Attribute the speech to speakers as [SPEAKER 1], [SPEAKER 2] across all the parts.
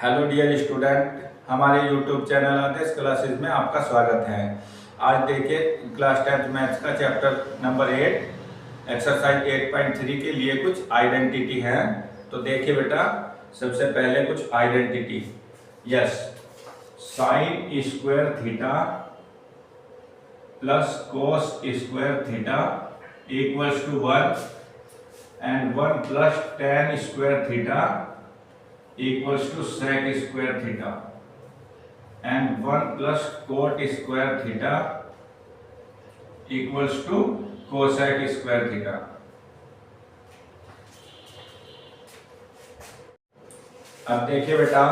[SPEAKER 1] Hello dear student, हमारे YouTube channel आदेश classes में आपका स्वागत है। आज देखिए क्लास 10th मैथ्स का चैप्टर नंबर 8 एक्सरसाइज 8.3 के लिए कुछ आइडेंटिटी है। तो देखिए बेटा, सबसे पहले कुछ identity. Yes, sine square theta plus cos square theta equals to 1 and 1 plus tan square theta equals to sec square theta and 1 plus cot square theta equals to cosec square theta। अब देखिए बेटा,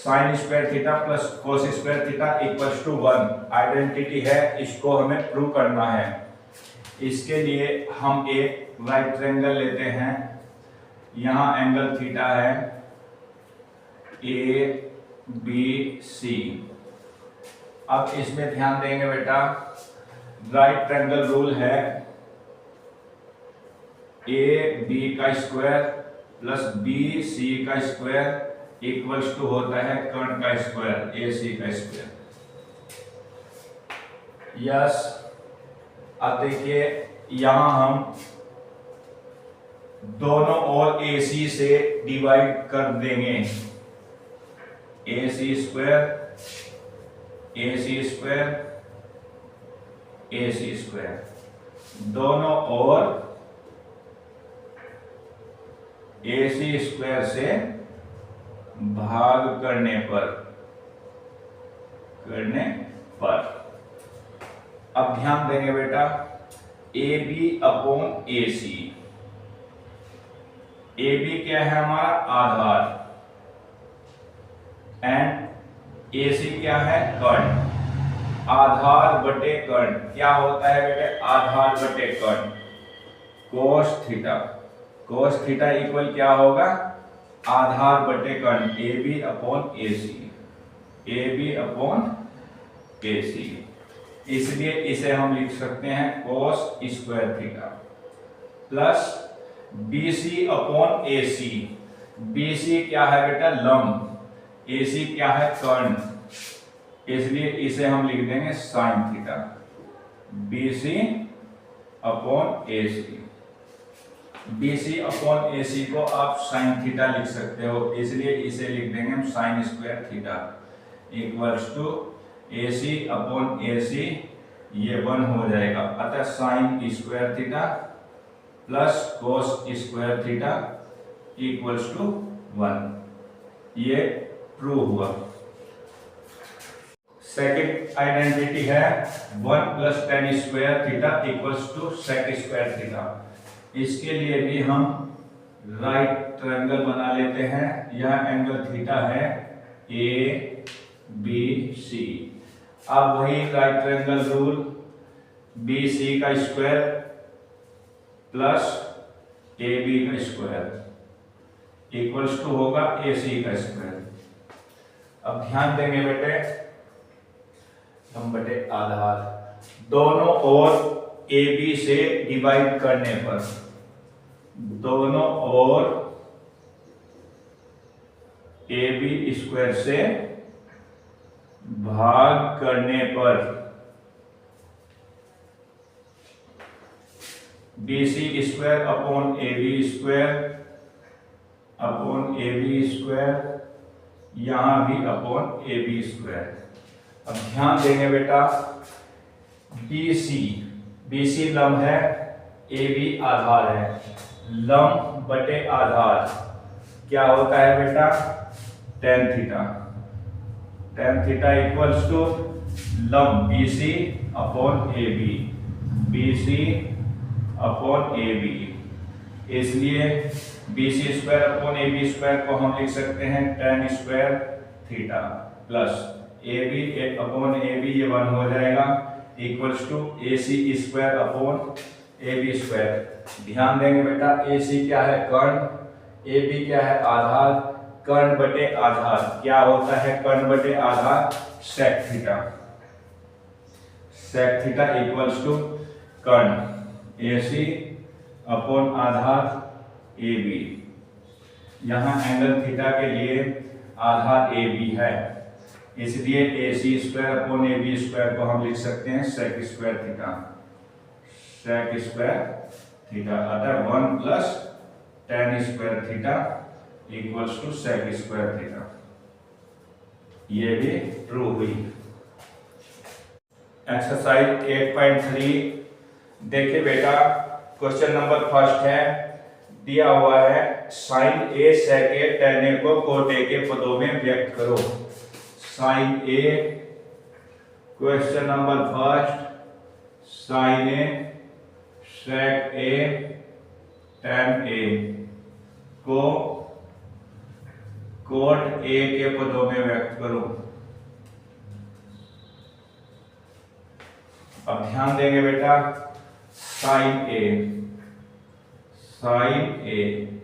[SPEAKER 1] sine square theta plus cos square theta equals to 1 identity है, इसको हमें prove करना है। इसके लिए हम एक राइट ट्रायंगल लेते हैं। यहाँ एंगल थीटा है ए बी सी। अब इसमें ध्यान देंगे बेटा, राइट ट्रायंगल रूल है ए बी का स्क्वायर प्लस बी सी का स्क्वायर इक्वल्स टू होता है कर्ण का स्क्वायर ए सी का स्क्वायर। यस, अब देखिए यहां हम दोनों ओर AC से डिवाइड कर देंगे। AC square AC square AC square दोनों ओर AC स्क्वायर से भाग करने पर अब ध्यान देंगे बेटा, AB upon AC। A B क्या है हमारा आधार एंड ए सी क्या है कर्ण। आधार बटे कर्ण क्या होता है बेटे, आधार बटे कर्ण कोस थीटा इक्वल क्या होगा, आधार बटे कर्ण ए बी अपॉन ए सी। इसलिए इसे हम लिख सकते हैं कोस square theta plus BC upon AC। BC क्या है बेटा लंब, AC क्या है कर्ण, इसलिए इसे हम लिख देंगे sine theta. BC upon AC, BC upon AC को आप साइन थीटा लिख सकते हो, इसलिए इसे लिख देंगे हम sine square theta equals to AC upon AC, ये 1 हो जाएगा। अतः sine square theta plus cos square theta equals to 1, ये प्रूव हुआ। सेकंड आइडेंटिटी है 1 plus tan square theta equals to sec square theta. इसके लिए भी हम राइट ट्रायंगल बना लेते हैं। यह एंगल थीटा है ए बी सी। अब वही right triangle rule, B C का स्क्वायर प्लस ए बी का स्क्वायर इक्वल्स टू होगा ए सी का स्क्वायर। अब ध्यान देंगे बेटे, हम बटे आधार दोनों ओर ए बी से डिवाइड करने पर, दोनों ओर ए बी स्क्वायर से भाग करने पर BC square upon AB square यहां भी अपॉन AB स्क्वायर। अब ध्यान देंगे बेटा, BC लंब है, AB आधार है। लंब बटे आधार क्या होता है बेटा, tan थीटा इक्वल्स टू लंब BC अपॉन AB, इसलिए BC square upon AB square को हम लिख सकते हैं tan square theta plus AB upon AB, ये 1 हो जाएगा equals to AC square upon AB square. ध्यान देंगे बेटा, AC क्या है कर्ण, AB क्या है आधार, कर्ण बटे आधार क्या होता है, कर्ण बटे आधार sec थीटा इक्वल्स टू कर्ण AC अपॉन आधार AB। यहाँ एंगल थीटा के लिए आधार ए बी है, इसलिए A C square upon A B square को हम लिख सकते हैं sec square theta, sec square theta. अतः 1 plus tan square theta equals to sec square theta. ये भी ट्रू हुई। एक्सरसाइज 8.3 देखिए बेटा, क्वेश्चन नंबर फर्स्ट है, दिया हुआ है sign A sec A tan ए को कोट ए के पदों में व्यक्त करो। Sign A, question number first, sign A sec A tan ए को कोट ए के पदों में व्यक्त करो। अब ध्यान देंगे बेटा, sign A, sine A,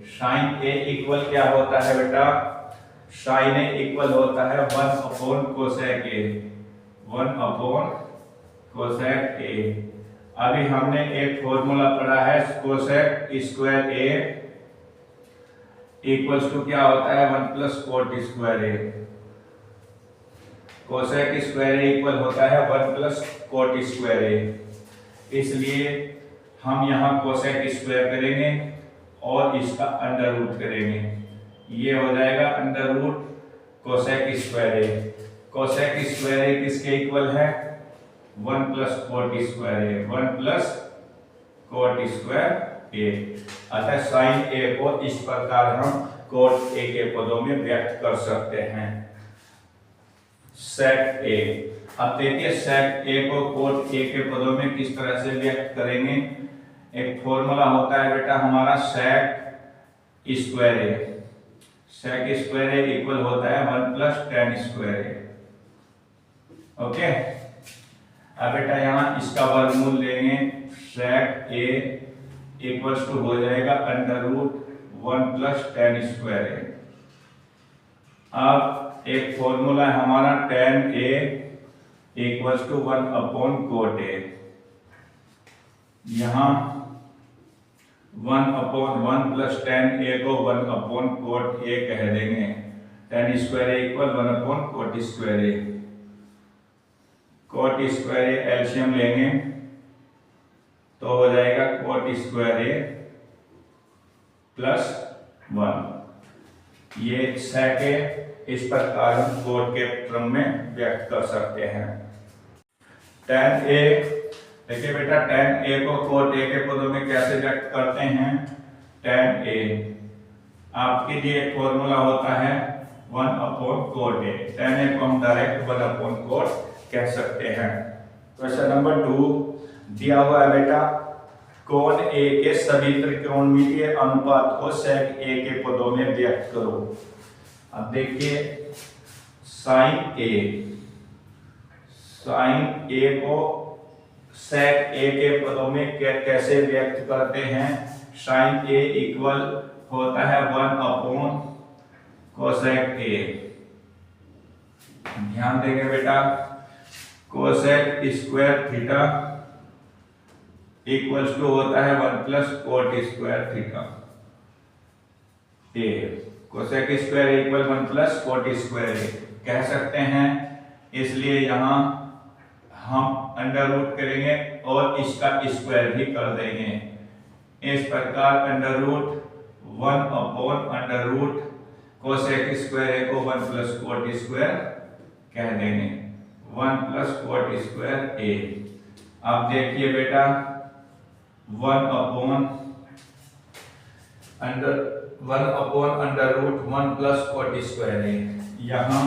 [SPEAKER 1] sine A equal क्या होता है बेटा? साइन ए इक्वल होता है 1 upon cosec A, 1 upon cosec A. अभी हमने एक फॉर्मूला पढ़ा है, cosec square A equals to क्या होता है? 1 plus cot square A. Cosec square A equal होता है 1 प्लस कोट स्क्वायर ए। इसलिए हम यहाँ कोसेक स्क्वायर करेंगे और इसका अंडर रूट करेंगे। ये हो जाएगा under root cosec square A. Cosec square A किसके इक्वल है? 1 plus cot square A, 1 plus cot square ए। अतः साइन ए को इस प्रकार हम कोट ए के पदों में व्यक्त कर सकते हैं, सेक ए। अब देखिए सेक ए को कोट ए के पदों में किस तरह से व्यक्त करेंगे। एक फॉर्मूला होता है बेटा हमारा सेक square A, sec square A equal होता है 1 प्लस tan स्क्वायर ए। ओके, अब बेटा यहाँ इसका वर्गमूल लेंगे, सेक ए इक्वल्स टू हो जाएगा under root 1 plus tan square A. अब एक फॉर्मूला है हमारा tan A equals to 1 upon cot A. यहाँ 1 अपॉन 1 प्लस tan ए को 1 अपॉन कोट ए कह देंगे। tan square A equal 1 upon coat square A. Coat square A LCM लेंगे तो हो जाएगा कोट स्क्वायर ए प्लस 1। ये सेक ए इस प्रकार हम कोट के क्रम में व्यक्त कर सकते हैं। tan ए, देखिए बेटा tan ए को कोट ए के पदों में कैसे व्यक्त करते हैं? tan ए आपके लिए एक फॉर्मूला होता है 1 अपॉन कोट ए। tan ए को हम डायरेक्ट 1 अपॉन कोट कह सकते हैं। क्वेश्चन नंबर 2 दिया हुआ है बेटा, कोण ए के सभी त्रिकोणमितीय अनुपात को सेक ए के पदों में व्यक्त करो। अब देखिए साइन ए, साइन ए को सेक ए के पदों में कैसे व्यक्त करते हैं? साइन ए इक्वल होता है 1 अपॉन कोसेक ए। ध्यान देंगे बेटा, cosec square theta equals to होता है 1 plus cot square theta A. Cosec square equal 1 plus cot square A कह सकते हैं, इसलिए यहाँ हम अंडर रूट करेंगे और इसका स्क्वायर भी कर देंगे। इस प्रकार under root 1 upon under root cosec square A को 1 प्लस कोट स्क्वायर कह देंगे, 1 प्लस कोट स्क्वायर ए। अब देखिए बेटा 1 upon under root 1 plus cot square A. यहाँ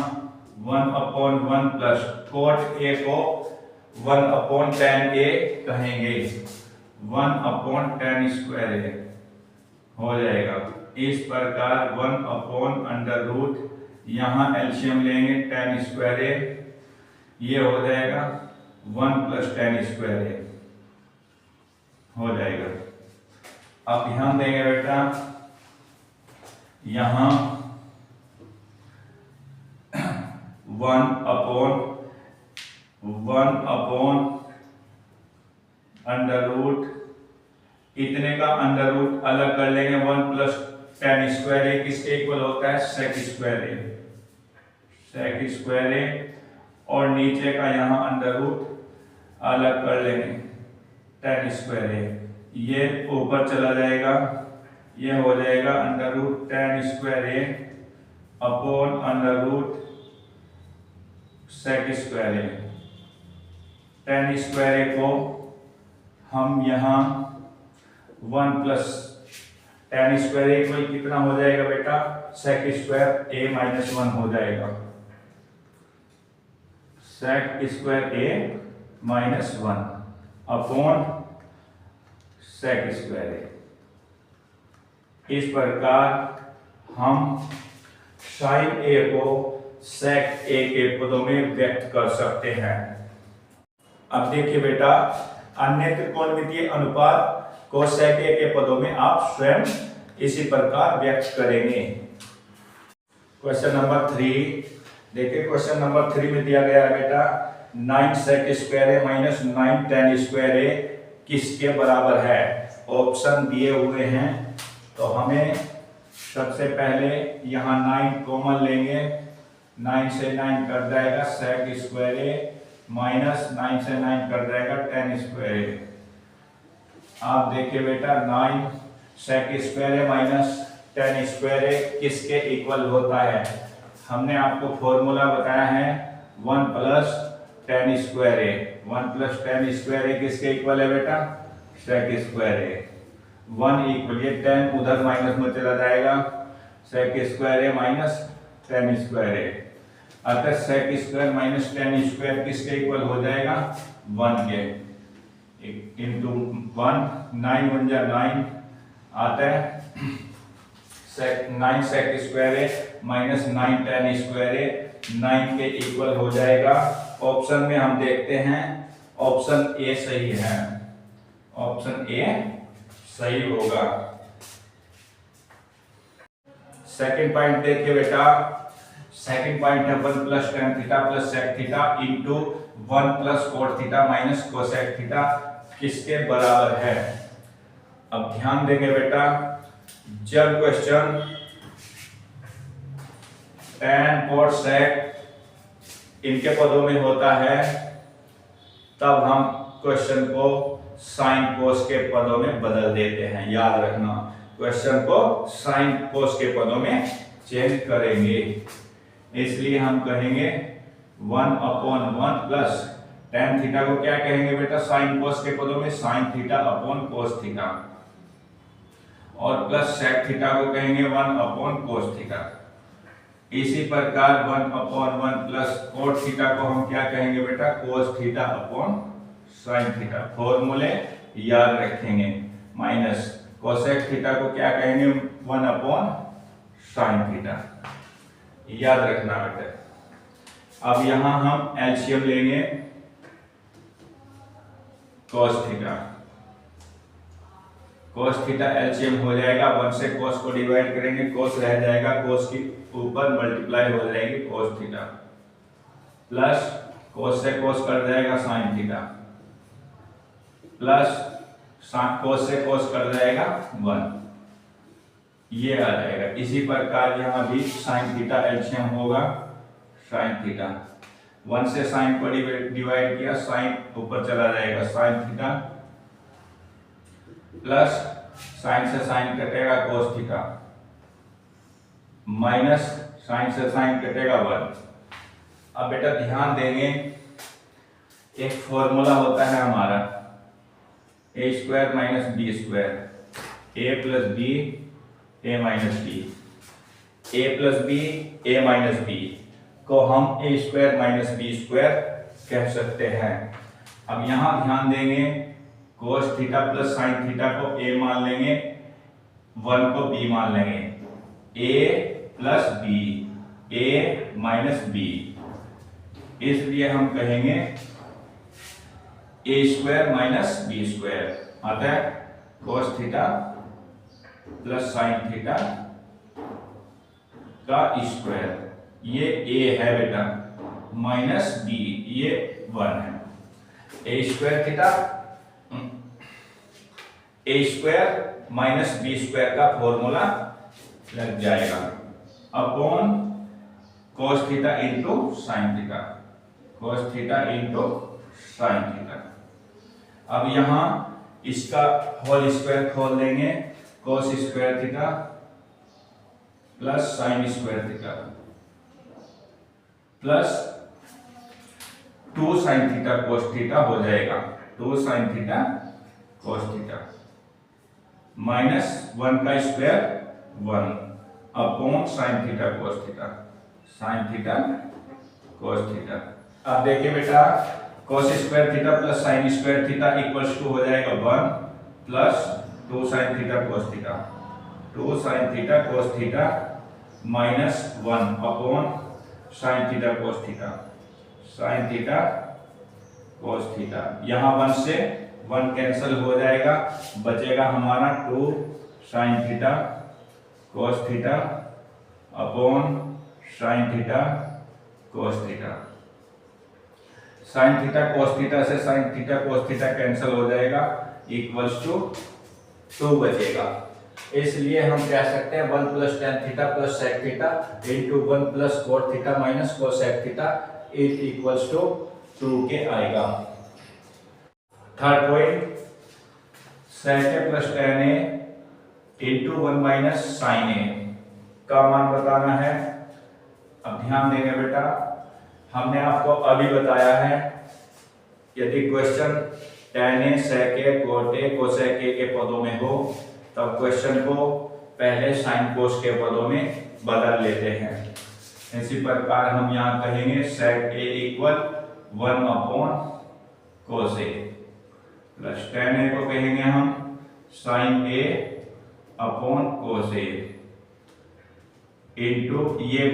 [SPEAKER 1] 1 अपॉन 1 प्लस कोट ए को 1 अपॉन tan ए कहेंगे, 1 अपॉन tan स्क्वायर ए हो जाएगा। इस प्रकार 1 अपॉन अंडर रूट, यहाँ एलसीएम लेंगे tan स्क्वायर ए, ये हो जाएगा 1 प्लस tan स्क्वायर ए हो जाएगा। अब ध्यान देंगे बेटा, यहाँ 1 अपॉन अंडर रूट, इतने का अंडर रूट अलग कर लेंगे, 1 प्लस tan स्क्वायर ए किसके इक्वल होता है, sec स्क्वायर ए, sec स्क्वायर ए, और नीचे का यहाँ अंडर रूट अलग कर लेंगे, tan स्क्वायर ए, ये ऊपर चला जाएगा, ये हो जाएगा under root tan square A upon under root sec square A. tan square A को हम यहाँ 1 plus tan square A equal कितना हो जाएगा बेटा, sec स्क्वायर ए माइनस 1 हो जाएगा, sec square A minus 1 upon sec square ए। इस प्रकार हम sin a को sec a के पदों में व्यक्त कर सकते हैं। अब देखिए बेटा, अन्य त्रिकोणमितीय अनुपात को sec a के पदों में आप स्वयं इसी प्रकार व्यक्त करेंगे। क्वेश्चन नंबर 3 देखिए, क्वेश्चन नंबर 3 में दिया गया है बेटा 9 sec square A minus 9 tan square A किसके बराबर है। ऑप्शन दिए हुए हैं, तो हमें सबसे पहले यहाँ 9 कॉमन लेंगे, 9 से 9 कट जाएगा sec स्क्वायर ए माइनस 9 से 9 कट जाएगा tan स्क्वायर ए। आप देखिए बेटा 9 sec square A minus tan square A किसके इक्वल होता है। हमने आपको फॉर्मूला बताया है 1 plus tan square A, 1 plus tan square A किसके इक्वल है बेटा, sec स्क्वायर ए। 1 इक्वल, ये tan उधर माइनस में चला जाएगा, sec square A minus tan square ए, अतः sec square minus tan square किसके इक्वल हो जाएगा, 1 के, इंटू 1, 9 1 जा 9 आता है, 9 sec square A minus 9 tan square ए 9 के इक्वल हो जाएगा। ऑप्शन में हम देखते हैं, ऑप्शन ए सही है, ऑप्शन ए सही होगा। सेकंड पॉइंट देखिए बेटा, सेकंड पॉइंट है 1 plus tan theta plus sec theta into 1 plus cot theta minus cosec theta किसके बराबर है। अब ध्यान देंगे बेटा, जब क्वेश्चन tan cot sec इनके पदों में होता है, तब हम क्वेश्चन को sin cos के पदों में बदल देते हैं। याद रखना, क्वेश्चन को sin cos के पदों में चेंज करेंगे, इसलिए हम कहेंगे 1/1 प्लस tan थीटा को क्या कहेंगे बेटा, sin cos के पदों में sin theta upon cos theta, और प्लस sec थीटा को कहेंगे 1/cos थीटा। इसी प्रकार 1/1 प्लस cot थीटा को हम क्या कहेंगे बेटा, cos theta upon sin theta, फॉर्मूले याद रखेंगे, माइनस cosec थीटा को क्या कहेंगे 1/sin थीटा, याद रखना बेटा। अब यहां हम एलसीएम लेंगे cos theta, cos theta LCM हो जाएगा, 1 से cos को डिवाइड करेंगे, cos रह जाएगा, cos की ऊपर मल्टीप्लाई हो जाएगी cos थीटा, प्लस cos से cos कर जाएगा sin थीटा, प्लस cos से cos कर जाएगा 1, ये आ जाएगा। इसी प्रकार यहाँ भी sin थीटा एलसीएम होगा sin थीटा, 1 से sin को डिवाइड किया, sin ऊपर चला जाएगा sin थीटा, प्लस sin से sin कटेगा cos थीटा, माइनस sin से sin कटेगा 1। अब बेटा ध्यान देंगे, एक फॉर्मूला होता है हमारा a square minus B square, a plus B a minus B, a plus B a minus B को हम a square minus B square कह सकते हैं। अब यहाँ ध्यान देंगे, cos theta plus sin theta को a मान लेंगे, 1 को b मान लेंगे, a plus B a minus B, इसलिए हम कहेंगे a square minus B square, अतः cos theta plus sin theta का स्क्वायर, ये a है बेटा, माइनस b ये 1 है, a square theta, a square minus B square का फॉर्मूला लग जाएगा upon cos theta into sine theta, cos theta into sine theta. अब यहां इसका होल स्क्वायर खोल देंगे, cos square theta plus sine square theta plus 2 sine theta cos theta हो जाएगा, 2 sine theta cos theta minus 1 का square 1 upon sine theta cos theta, sine theta cos theta. अब देखिए बेटा, cos square theta plus sine square theta equals to हो जाएगा 1 plus 2 sine theta cos theta, 2 sine theta cos theta minus 1 upon sine theta cos theta, sine theta cos theta. यहाँ 1 से 1 cancel हो जाएगा, बचेगा हमारा 2 sine theta cos theta upon sine theta cos theta. Sine theta cos theta से sine theta cos theta cancel हो जाएगा, equals to 2 बचेगा। इसलिए हम कह सकते हैं 1 plus tan theta plus sec theta into 1 plus cot theta minus cosec theta is equals to 2 के आएगा। Third point, sec A plus tan A into 1 minus sine A का मान बताना है। अब ध्यान देंगे बेटा, हमने आपको अभी बताया है यदि question tan A sec A cot A cosec A के पदों में हो तब क्वेश्चन को पहले साइन कोस के पदों में बदल लेते हैं। इसी प्रकार हम यहाँ कहेंगे सेक ए equal 1 upon cos A plus tan ए को कहेंगे हम sign A upon cos A into ये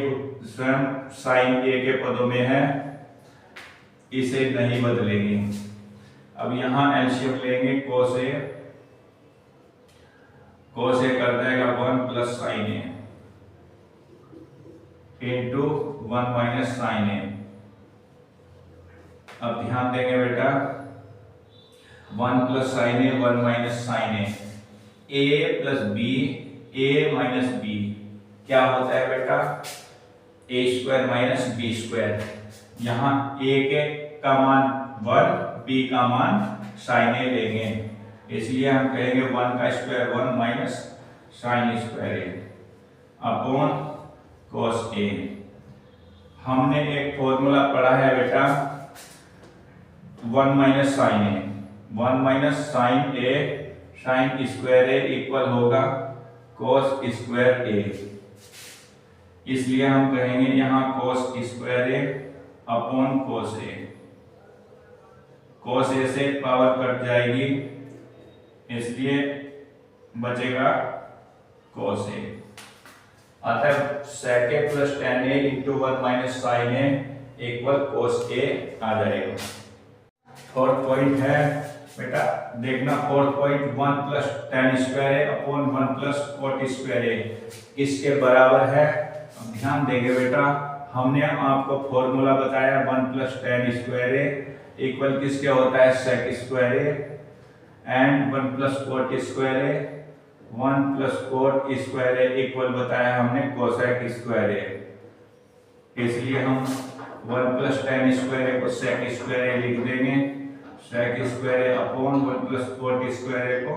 [SPEAKER 1] स्वयं साइन ए के पदों में है, इसे नहीं बदलेंगे। अब यहाँ एलसीएम लेंगे, कोस ए कर देगा 1 plus sine A into 1 minus sine A. अब ध्यान देंगे बेटा, 1 plus sine A 1 minus sine A plus B A minus B क्या होता है बेटा, ए स्क्वायर माइनस बी स्क्वायर। यहाँ ए के का मान 1, बी का मान साइन ए लेंगे, इसलिए हम कहेंगे 1 का square 1 minus sine square A upon cos ए। हमने एक फॉर्मूला पढ़ा है बेटा 1 minus sine A, 1 minus sine A sign square A equal होगा कोस स्क्वायर ए, इसलिए हम कहेंगे यहाँ कोस स्क्वायर ए अपॉन कोस ए। कोस ए से पावर कट जाएगी, इसलिए बचेगा कोस ए। अतः sec A plus tan A into 1 minus sine A equal cos A आ जाएगा। फोर्थ पॉइंट है बेटा, देखना fourth point 1 plus tan square A upon 1 plus cot square A किसके बराबर है। अब ध्यान देंगे बेटा, हमने आपको फॉर्मूला बताया 1 plus tan square A equal किसके होता है sec square A and 1 plus cot square A, 1 plus cot square A equal बताया हमने कोसेक स्क्वायर ए। इसलिए हम 1 प्लस टेन स्क्वायर ए को सेक स्क्वायर ए लिख देंगे, सेक square A upon 1 plus cot square A को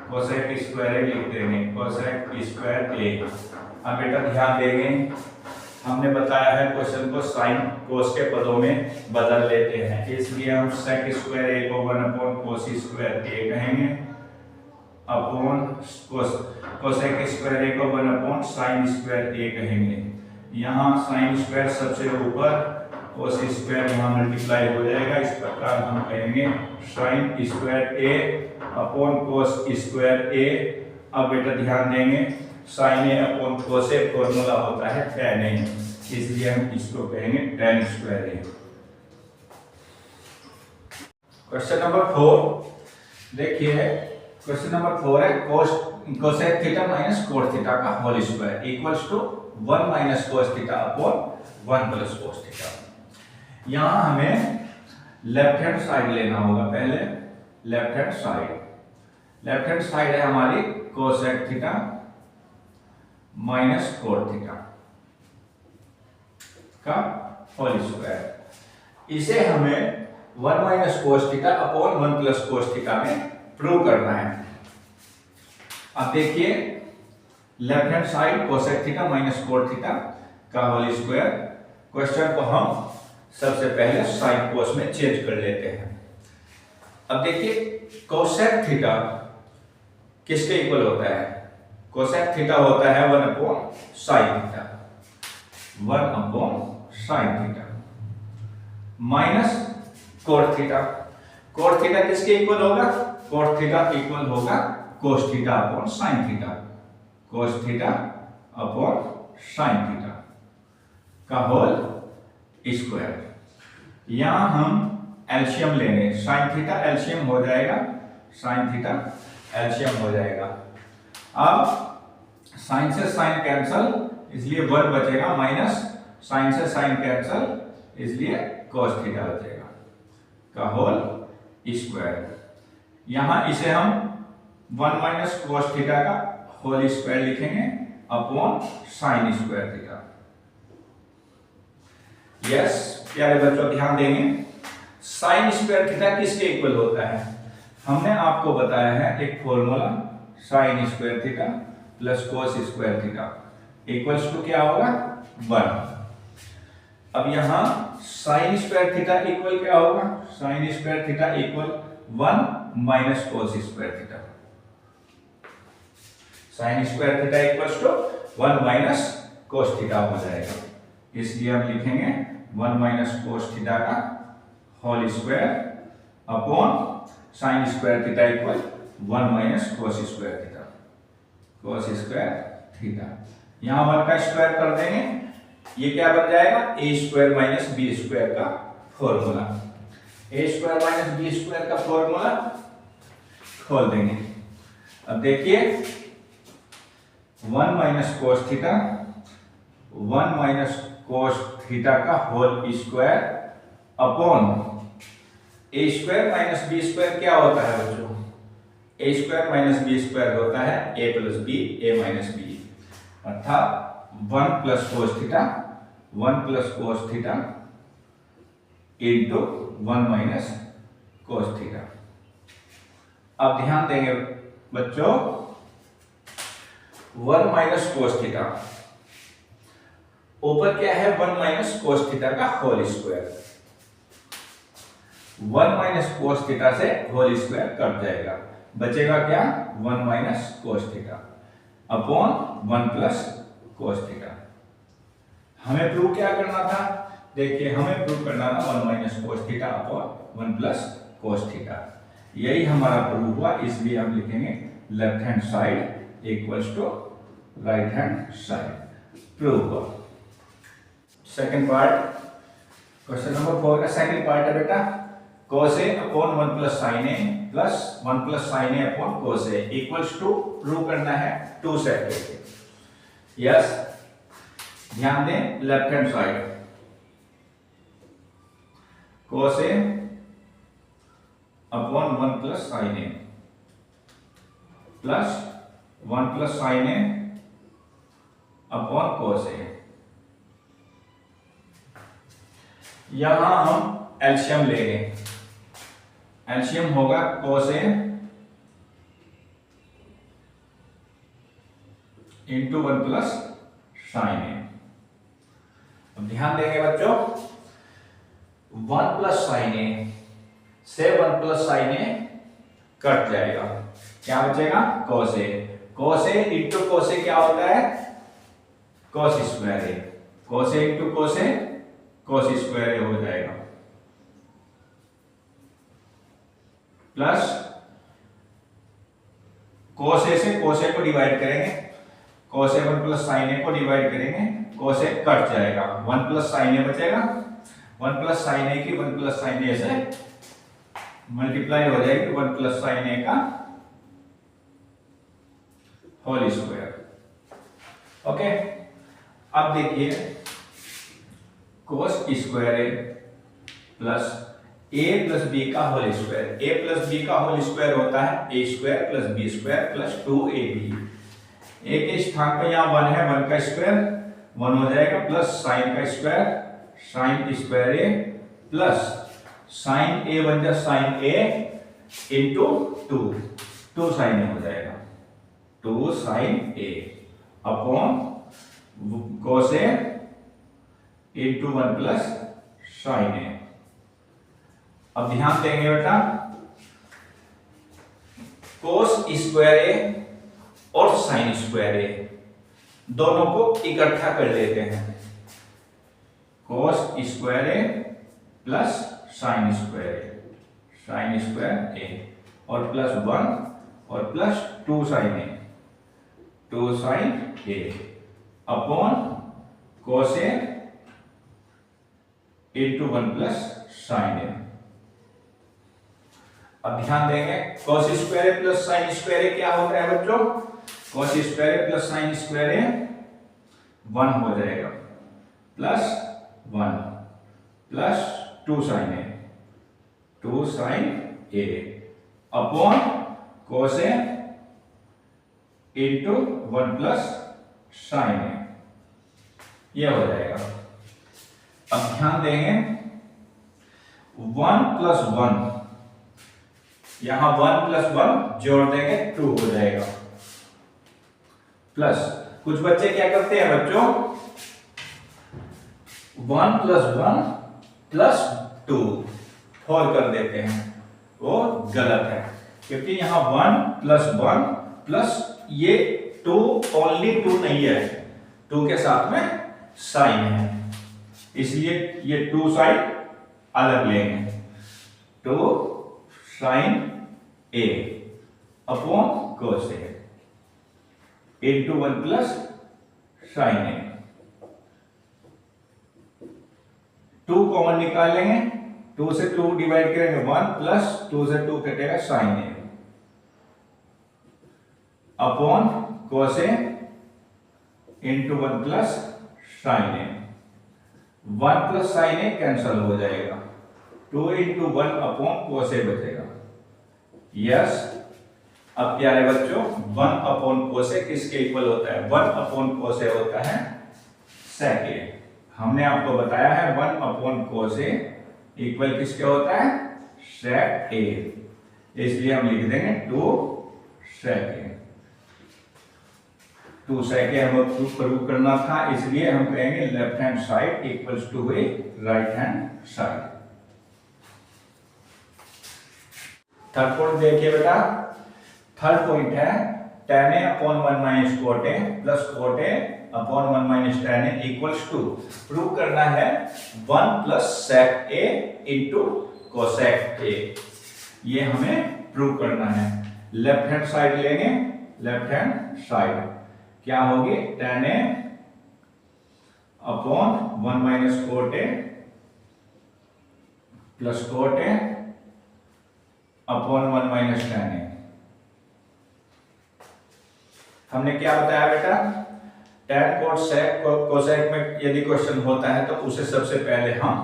[SPEAKER 1] कोसेक स्क्वायर ए लिख देंगे, कोसेक स्क्वायर ए। अब बेटा ध्यान देंगे, हमने बताया है क्वेश्चन को साइन कोस के पदों में बदल लेते हैं, इसलिए हम सेक स्क्वायर ए को 1 अपॉन कोस स्क्वायर ए कहेंगे अपॉन कोसेक स्क्वायर ए को 1 अपॉन साइन स्क्वायर ए कहेंगे। यहाँ साइन स्क्वायर सबसे ऊपर, कोस स्क्वायर यहाँ मल्टीप्लाई हो जाएगा, इस प्रकार हम कहेंगे sine square A upon cos square A. अब बेटा ध्यान देंगे, sine A upon cos A formula होता है टेन ए, इसलिए हम इसको कहेंगे tan square A. Question number 4 देखिए, क्वेश्चन नंबर 4 है cosec theta minus cot theta का whole square equals to 1 minus cos theta upon 1 plus cos theta. यहाँ हमें लेफ्ट हैंड साइड लेना होगा। पहले लेफ्ट हैंड साइड है हमारी cosec theta minus cot theta का होल स्क्वायर। इसे हमें 1 minus cos theta upon 1 plus cos theta में प्रूव करना है। अब देखिए left hand side cosec theta minus cot theta का होल स्क्वायर। क्वेश्चन को हम सबसे पहले साइन कोस में चेंज कर लेते हैं। अब देखिए कोसेक थीटा किसके इक्वल होता है? कोसेक थीटा होता है 1 upon sine theta, 1 upon sine theta minus cot theta. Cot theta किसके इक्वल होगा? कोट थीटा इक्वल होगा कोस थीटा अपॉन साइन थीटा, कोस थीटा अपॉन साइन थीटा का होल स्क्वायर। यहां हम एलसीएम लेंगे, साइन थीटा एलसीएम हो जाएगा, साइन थीटा एलसीएम हो जाएगा। अब साइन से साइन कैंसल, इसलिए 1 बचेगा, माइनस साइन से साइन कैंसल, इसलिए cos थीटा बचेगा का होल स्क्वायर। यहां इसे हम 1 माइनस cos थीटा का होल स्क्वायर लिखेंगे upon sine square theta. Yes प्यारे बच्चों ध्यान देंगे, साइन स्क्वायर थीटा किसके इक्वल होता है? हमने आपको बताया है एक formula, sine square theta plus cos square theta equals to क्या होगा? 1। अब यहां साइन स्क्वायर थीटा इक्वल क्या होगा? Sine square theta equal 1 minus cos square theta. Sine square theta equals to 1 minus cos theta हो जाएगा, इसलिए हम लिखेंगे 1 माइनस cos थीटा का whole square upon sine square theta equal 1 minus cos square theta, cos square theta. यहां 1 का square कर देंगे, ये क्या बन जाएगा? ए स्क्वायर माइनस बी स्क्वायर का फॉर्मूला। ए स्क्वायर माइनस बी स्क्वायर का फॉर्मूला खोल देंगे। अब देखिए 1 minus cos theta, 1 minus cos theta का होल स्क्वायर अपॉन ए स्क्वायर माइनस बी स्क्वायर क्या होता है बच्चों? ए स्क्वायर माइनस बी स्क्वायर होता है ए plus B, A minus B, अर्थात 1 plus cos theta, 1 plus cos theta into 1 minus cos theta. अब ध्यान देंगे बच्चों, 1 माइनस cos थीटा ऊपर क्या है? 1 माइनस cos थीटा का whole square. 1 minus cos theta से होल स्क्वायर कट जाएगा, बचेगा क्या? 1 minus cos theta upon 1 plus cos theta. हमें प्रूव क्या करना था? देखिए हमें प्रूव करना था 1 minus cos theta upon 1 plus cos theta. यही हमारा प्रूव हुआ, इसलिए हम लिखेंगे left hand side equals to right hand side. Prove हुआ। सेकंड पार्ट, क्वेश्चन नंबर 4 का सेकंड पार्ट है बेटा, cos a upon 1 plus sin a plus 1 plus sin a upon cos a equals to prove करना है 2 set करके। Yes ध्यान दें, left hand side cos a upon 1 plus sin a plus 1 plus sin a upon cos a। यहां हम LCM लेंगे, LCM होगा cos a into 1 plus sin a। अब ध्यान देंगे बच्चों, 1 प्लस sin a से 1 प्लस sin a कट जाएगा, क्या बचेगा? cos a। cos a into cos a क्या होता है? cos square a। cos a into cos a cos square a हो जाएगा, प्लस cos a से cos a को डिवाइड करेंगे, cos a 1 plus sin a को डिवाइड करेंगे, cos a कट जाएगा, 1 प्लस sin a बचेगा, 1 प्लस sin a की 1 प्लस sin a से मल्टीप्लाई हो जाएगी 1 प्लस sin a का होल स्क्वायर। ओके, अब देखिए cos square a plus a plus b का whole square. a plus b का होल स्क्वायर होता है a square plus b square plus 2ab। A के स्थान पर यहाँ 1 है, 1 का स्क्वायर 1 हो जाएगा, प्लस साइन का square sine square A plus sine ए बन जाए साइन ए इंटू 2 साइन ए हो जाएगा, 2 sine A upon cos A into 1 plus sine A. अब ध्यान देंगे बेटा, cos स्क्वायर ए और साइन स्क्वायर ए दोनों को इकट्ठा कर लेते हैं, cos square A plus sine square ए और प्लस 1 और plus 2 sine A, 2 sine A upon cos A into 1 plus sine A. अब ध्यान देंगे, cos square A plus sine square ए क्या होता है बच्चों, cos square A plus sine square A 1 हो जाएगा, plus 1 plus 2 sine A, 2 sine A upon cos A into 1 plus sine ए, यह हो जाएगा। अब ध्यान देंगे 1 प्लस 1, यहां 1 प्लस 1 जोड़ देंगे 2 हो जाएगा, प्लस कुछ बच्चे क्या करते हैं बच्चों, 1 प्लस 1 प्लस 2 4 कर देते हैं, वो गलत है, क्योंकि यहां 1 प्लस 1 प्लस ये 2 ओनली 2 नहीं है, 2 के साथ में साइन है, इसलिए ये 2 साइन अलग लेंगे, 2 sine A upon cos A into 1 plus sine A, 2 common निकाल लेंगे, 2 से 2 डिवाइड करेंगे 1 प्लस 2 से 2 कटेगा sign A upon cos A into 1 plus sine A, 1 plus sine A cancel हो जाएगा, 2 इंटू 1 अपॉन cos ए बचेगा। यस, अब प्यारे बच्चों 1 अपॉन cos ए किसके इक्वल होता है, 1 अपॉन cos ए होता है sec ए। हमने आपको बताया है 1 अपॉन cos ए इक्वल किसके होता है, sec ए, इसलिए हम लिख देंगे 2 sec ए। 2 sec ए हमें प्रूव करना था, इसलिए हम कहेंगे left hand side equals to right hand side. Third point देखिए बेटा, थर्ड पॉइंट है tan a upon 1 minus cot a plus cot a upon 1 minus tan a equals to, prove करना है 1 plus sec a into cosec a, ये हमें prove करना है। Left hand side लेंगे, लेफ्ट हैंड साइड क्या होगी, tan a upon 1 minus cot a plus cot a upon 1 minus tan a। हमने क्या बताया बेटा, tan cot sec cosec में यदि क्वेश्चन होता है तो उसे सबसे पहले हम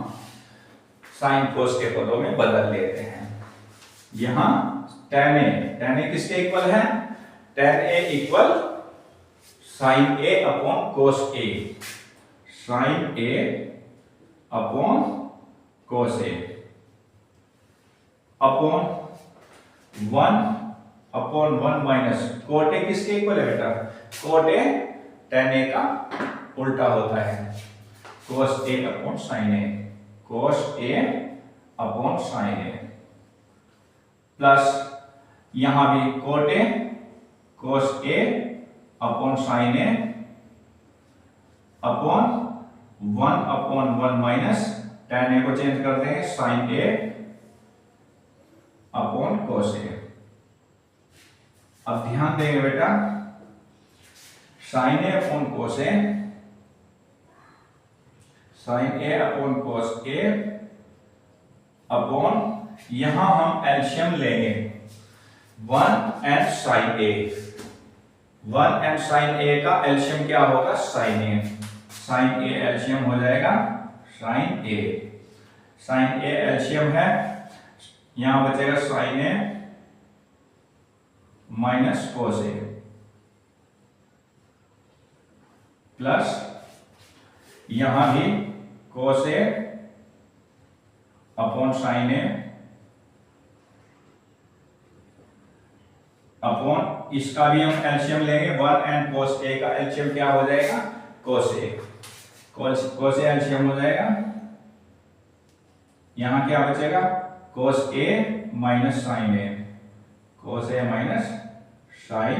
[SPEAKER 1] sin cos के पदों में बदल लेते हैं। यहां tan a किसके इक्वल है, tan a equal sin a upon cos a, sin a upon cos a upon 1 upon 1 minus cot a किसके इक्वल है बेटा, cot a tan a का उल्टा होता है, cos a upon sin a, cos a upon sin a plus यहां भी cot a cos a upon sin a upon 1 upon 1 minus tan a को चेंज कर देंगे sin a upon cos a। अब ध्यान देंगे बेटा, sin a upon cos a, sin a upon cos a upon यहां हम एलसीएम लेंगे 1 and sin a, 1 and sin a का एलसीएम क्या होगा, sin a, sin a LCM हो जाएगा sin a, sin a LCM है, यहां बचेगा sin a minus cos a plus यहां भी cos A upon sin A upon इसका भी हम एलसीएम लेंगे 1 एंड cos A का एलसीएम क्या हो जाएगा cos A। cos A LCM हो जाएगा, यहां क्या बचेगा cos A minus sin A, cos A minus sin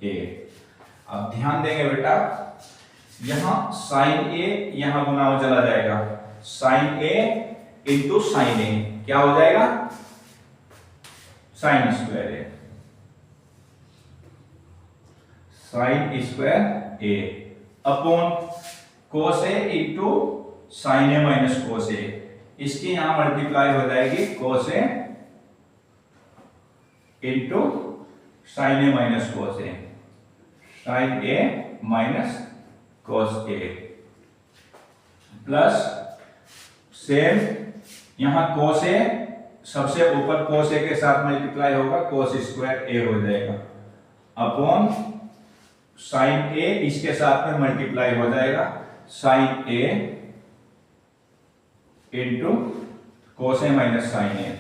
[SPEAKER 1] A। अब ध्यान देंगे बेटा, यहां sin A यहां गुना हो चला जाएगा, sin A into sin A क्या हो जाएगा sin square A, sin square A upon cos A into sin A minus cos A, इसकी यहां मल्टीप्लाई हो जाएगी cos A into sin A minus cos A, sin A minus cos A plus same यहां cos A सबसे ऊपर cos A के साथ multiply होगा cos स्क्वायर A हो जाएगा अपॉन sin A इसके साथ में मल्टीप्लाई हो जाएगा sin A into cos A minus sin A।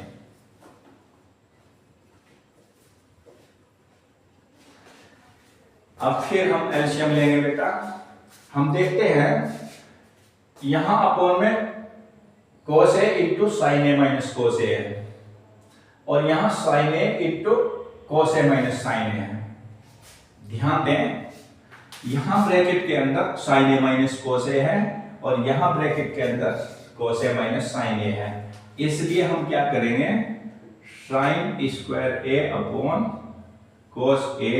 [SPEAKER 1] अब फिर हम एलसीएम लेंगे बेटा, हम देखते हैं यहां अपॉन में cos A into sin A minus cos A है और यहां sin A into cos A minus sin A है। ध्यान दें, यहां ब्रैकेट के अंदर sin A minus cos A है और यहां ब्रैकेट के अंदर cos A minus sin A है, इसलिए हम क्या करेंगे sin square A upon cos A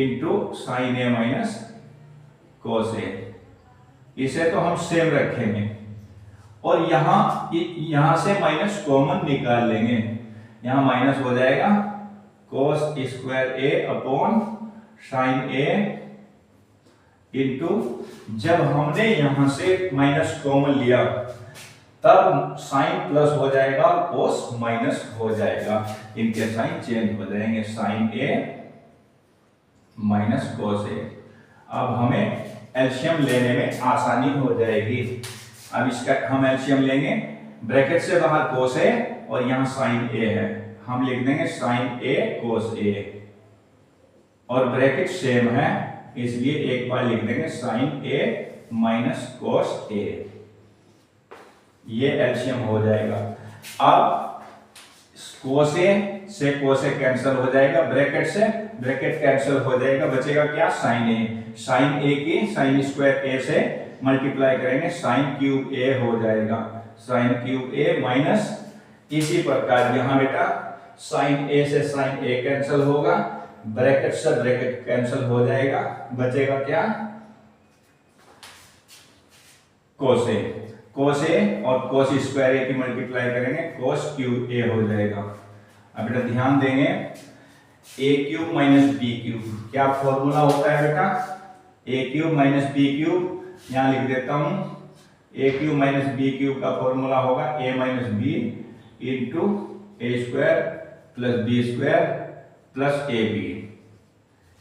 [SPEAKER 1] into sin A minus cos A, इसे तो हम सेम रखेंगे और यहां से माइनस कॉमन निकाल लेंगे, यहां माइनस हो जाएगा cos square A upon sin A into, जब हमने यहां से माइनस कॉमन लिया तब साइन प्लस हो जाएगा और cos माइनस हो जाएगा, इनके साइन चेंज हो जाएंगे, sin A minus cos A। अब हमें एलसीएम लेने में आसानी हो जाएगी। अब इसका हम एलसीएम लेंगे, ब्रैकेट से बाहर cos A और यहां sin A है, हम लिख देंगे sin A cos A और ब्रैकेट सेम है इसलिए एक बार लिख देंगे sin A minus cos A, ये एलसीएम हो जाएगा। अब cos A से cos A कैंसिल हो जाएगा, ब्रैकेट से ब्रैकेट कैंसिल हो जाएगा, बचेगा क्या sin A, sin A की sin स्क्वायर A से मल्टीप्लाई करेंगे sin क्यूब A हो जाएगा, sin क्यूब A माइनस इसी प्रकार यहां बेटा sin A से sin A कैंसिल होगा, ब्रैकेट से ब्रैकेट कैंसिल हो जाएगा, बचेगा क्या cos A, cos A और cos स्क्वायर A की मल्टीप्लाई करेंगे cos क्यूब A हो जाएगा। अब बेटा ध्यान देंगे a cube minus B cube क्या फॉर्मूला होता है बेटा, a cube minus B cube, यहां लिख देता हूं a cube minus B cube का फॉर्मूला होगा a minus B into A square plus B square plus A B,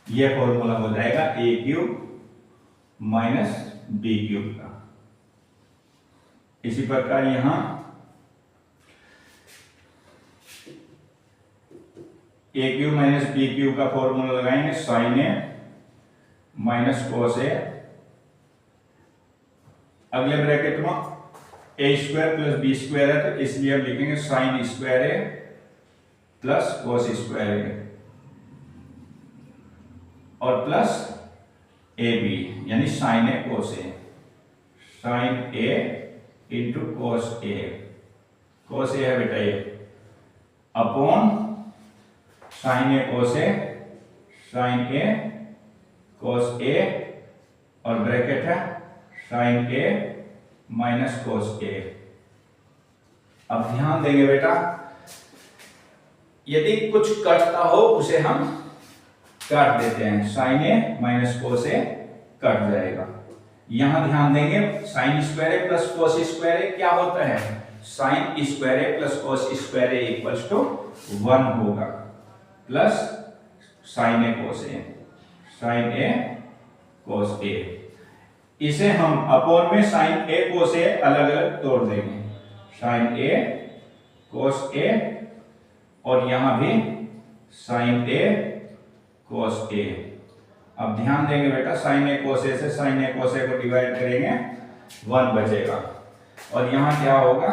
[SPEAKER 1] यह फॉर्मूला हो जाएगा a cube minus B cube का। इसी प्रकार यहां a cube minus B cube का फॉर्मूला लगाएंगे sin A minus cos A, अगले ब्रैकेट में a square plus B square है तो इसलिए हम लिखेंगे sin square A plus cos square A और प्लस ए बी यानी sin A cos A, sin A into cos A, cos A है बेटा ये upon sin A cos A, sin A cos A और ब्रैकेट है sin A minus cos A। अब ध्यान देंगे बेटा, यदि कुछ कटता हो उसे हम काट देते हैं, sin A minus cos A cut जाएगा। यहां ध्यान देंगे sin square A plus cos square A क्या होता है, sin square A plus cos square A equals to 1 होगा plus sin A cos A, sin A cos A। इसे हम अपॉन में साइन ए कोस ए अलग अलग तोड़ देंगे, साइन ए कोस ए, और यहां भी साइन ए कोस ए। अब ध्यान देंगे बेटा, साइन ए कोस ए से साइन ए कोस ए को डिवाइड करेंगे, 1 बचेगा, और यहां क्या होगा,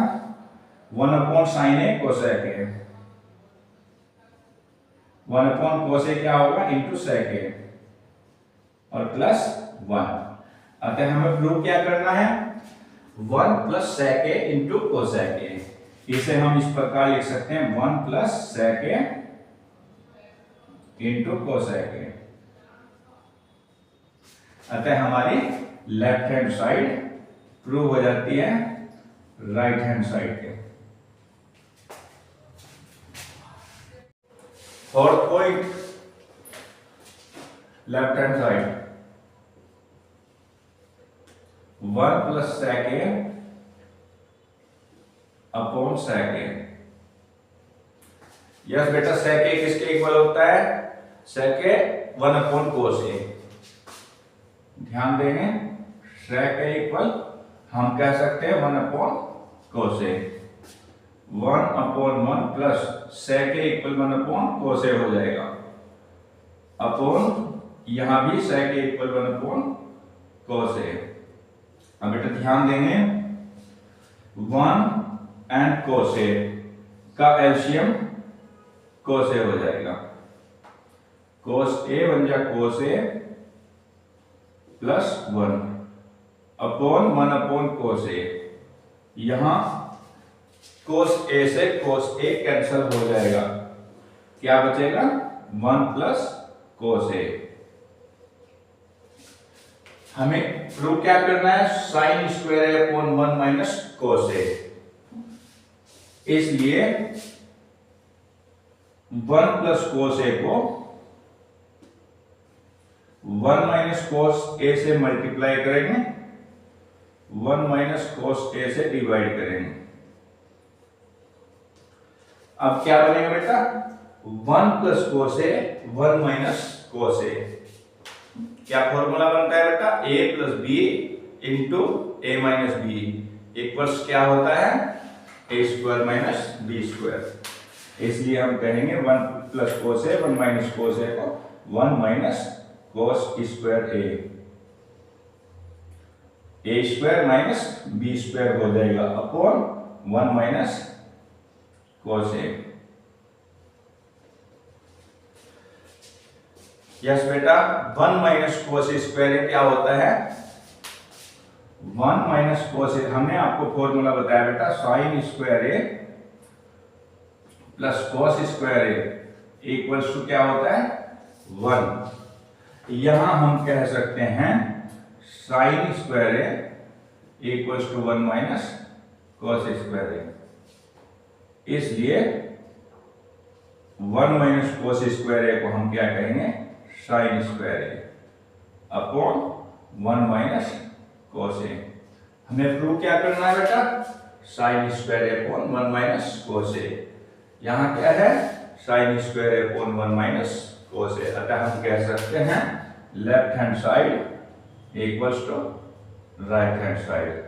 [SPEAKER 1] 1 upon sine A cosec A, 1 upon cos A क्या होगा, इंटू सेक ए, और प्लस 1। अतः हमें प्रूव क्या करना है, 1 plus sec A into cosec A. इसे हम इस प्रकार लिख सकते हैं, 1 plus sec A into cosec A. अतः हमारी लेफ्ट हैंड साइड प्रूव हो जाती है राइट हैंड साइड के। Fourth point, left hand side, 1 plus sec A upon sec A. Yes बेटा, सेक ए किसके इक्वल होता है, सेक ए 1 अपॉन कोस ए। ध्यान देंगे, सेक ए इक्वल हम कह सकते हैं 1 upon cos A, 1 upon 1 plus sec A equal 1 upon cos ए हो जाएगा, अपॉन यहां भी सेक ए इक्वल 1 अपॉन कोस ए। अब बेटा ध्यान देंगे, 1 एंड कोस ए का एलसीएम कोस ए हो जाएगा, कोस ए बन जा कोस A plus 1 upon 1 upon cos A. यहां कोस ए से कोस ए कैंसिल हो जाएगा, क्या बचेगा, 1 प्लस कोस ए। हमें प्रूव क्या करना है, sine square A upon 1 minus cos ए। इसलिए 1 प्लस कोस ए को 1 माइनस कोस ए से मल्टीप्लाई करेंगे, 1 माइनस कोस ए से डिवाइड करेंगे। अब क्या बनेगा बेटा, 1 plus cos A 1 minus cos A. क्या फॉर्मूला बनता है बेटा, a plus B into A minus B equals क्या होता है, A square minus B square. इसलिए हम कहेंगे 1 plus cos A 1 minus cos ए को 1 माइनस कोस स्क्वायर ए स्क्वायर माइनस बी स्क्वायर हो जाएगा, अपॉन 1 माइनस कोस ए। यस बेटा, 1 माइनस कोस स्क्वायर क्या होता है, 1 माइनस कोस ए, हमने आपको फॉर्मूला बताया बेटा, sine square A plus cos square A equals to क्या होता है, 1। यहां हम कह सकते हैं sine square A equals to 1 minus cos square A. इसलिए 1 माइनस कोस स्क्वायर ए को हम क्या कहेंगे, sine square A upon 1 minus cos A. हमें प्रूव क्या करना है बेटा, sine square A upon 1 minus cos A. यहां क्या है, sine square A upon 1 minus cos A. अतः हम कह सकते हैं left hand side equals to right hand side.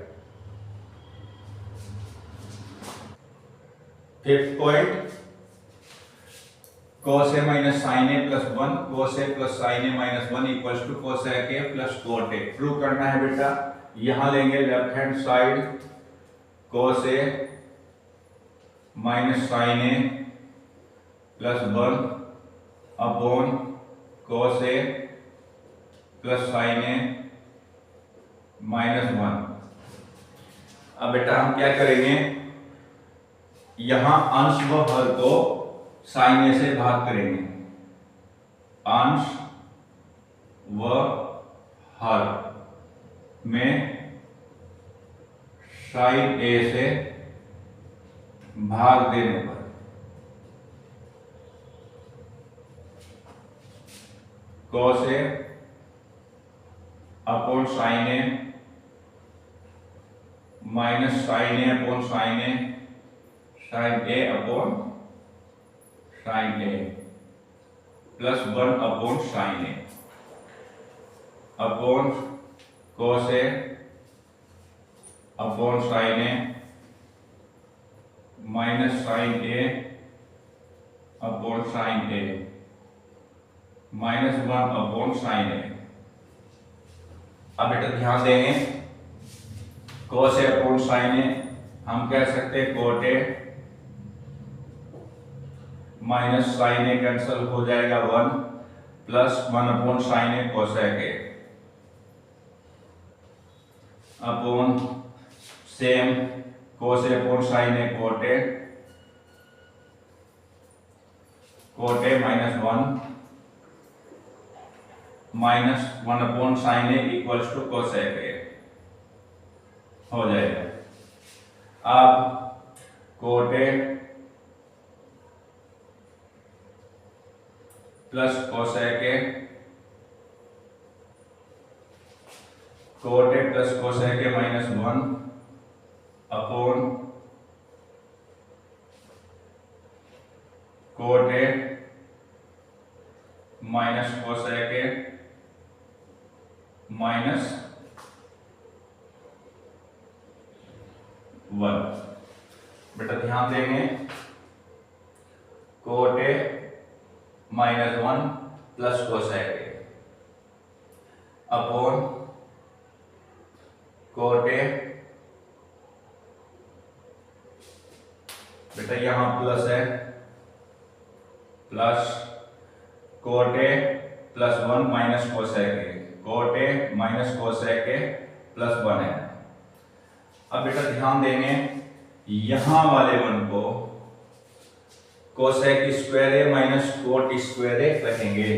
[SPEAKER 1] Fifth point, cos a minus sine A plus 1, cos a plus sine A minus 1 equals to cosec a plus cot a। Prove करना है बेटा, यहां लेंगे left hand side cos a minus sine A plus 1 upon cos a plus sine A minus 1। अब बेटा हम क्या करेंगे, यहां अंश व हर को साइन ए से भाग करेंगे, अंश व हर में साइन ए से भाग देने पर cos A upon sine A minus sine A upon sine A, sine A upon sine A plus 1 upon sine A upon cos A upon sin A minus sin A upon sin A -1 upon sin A। अब बेटा ध्यान देंगे, cos A upon sin A हम कह सकते हैं cot A minus sin A cancel हो जाएगा 1 plus 1 upon sin A cosec A upon same cos A upon sin A cot A minus 1 upon sin A equals to cosec A हो जाएगा। अब cot A plus cosec A cot A plus cosec A minus 1 upon cot A minus cosec A minus 1। बेटा ध्यान देंगे, cot A minus 1 plus cosec A upon cot A, बेटा यहां plus है, plus cot A plus 1 minus cosec A, cot A minus cosec A plus 1 है। अब बेटा ध्यान देंगे, यहां वाले वन को cosec square A minus cot square A कहेंगे।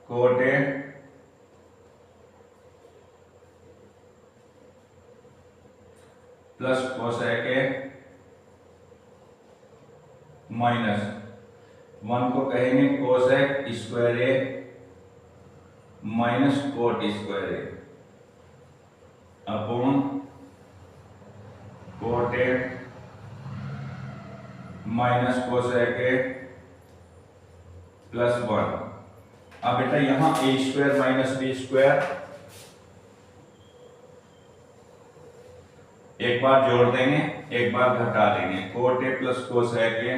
[SPEAKER 1] cot A plus cosec A minus 1 को कहेंगे cosec square A minus cot square A upon cot A minus cosec A plus 1। अब बेटा यहां a square minus b square एक बार जोड़ देंगे, एक बार घटा देंगे, cot A plus cosec A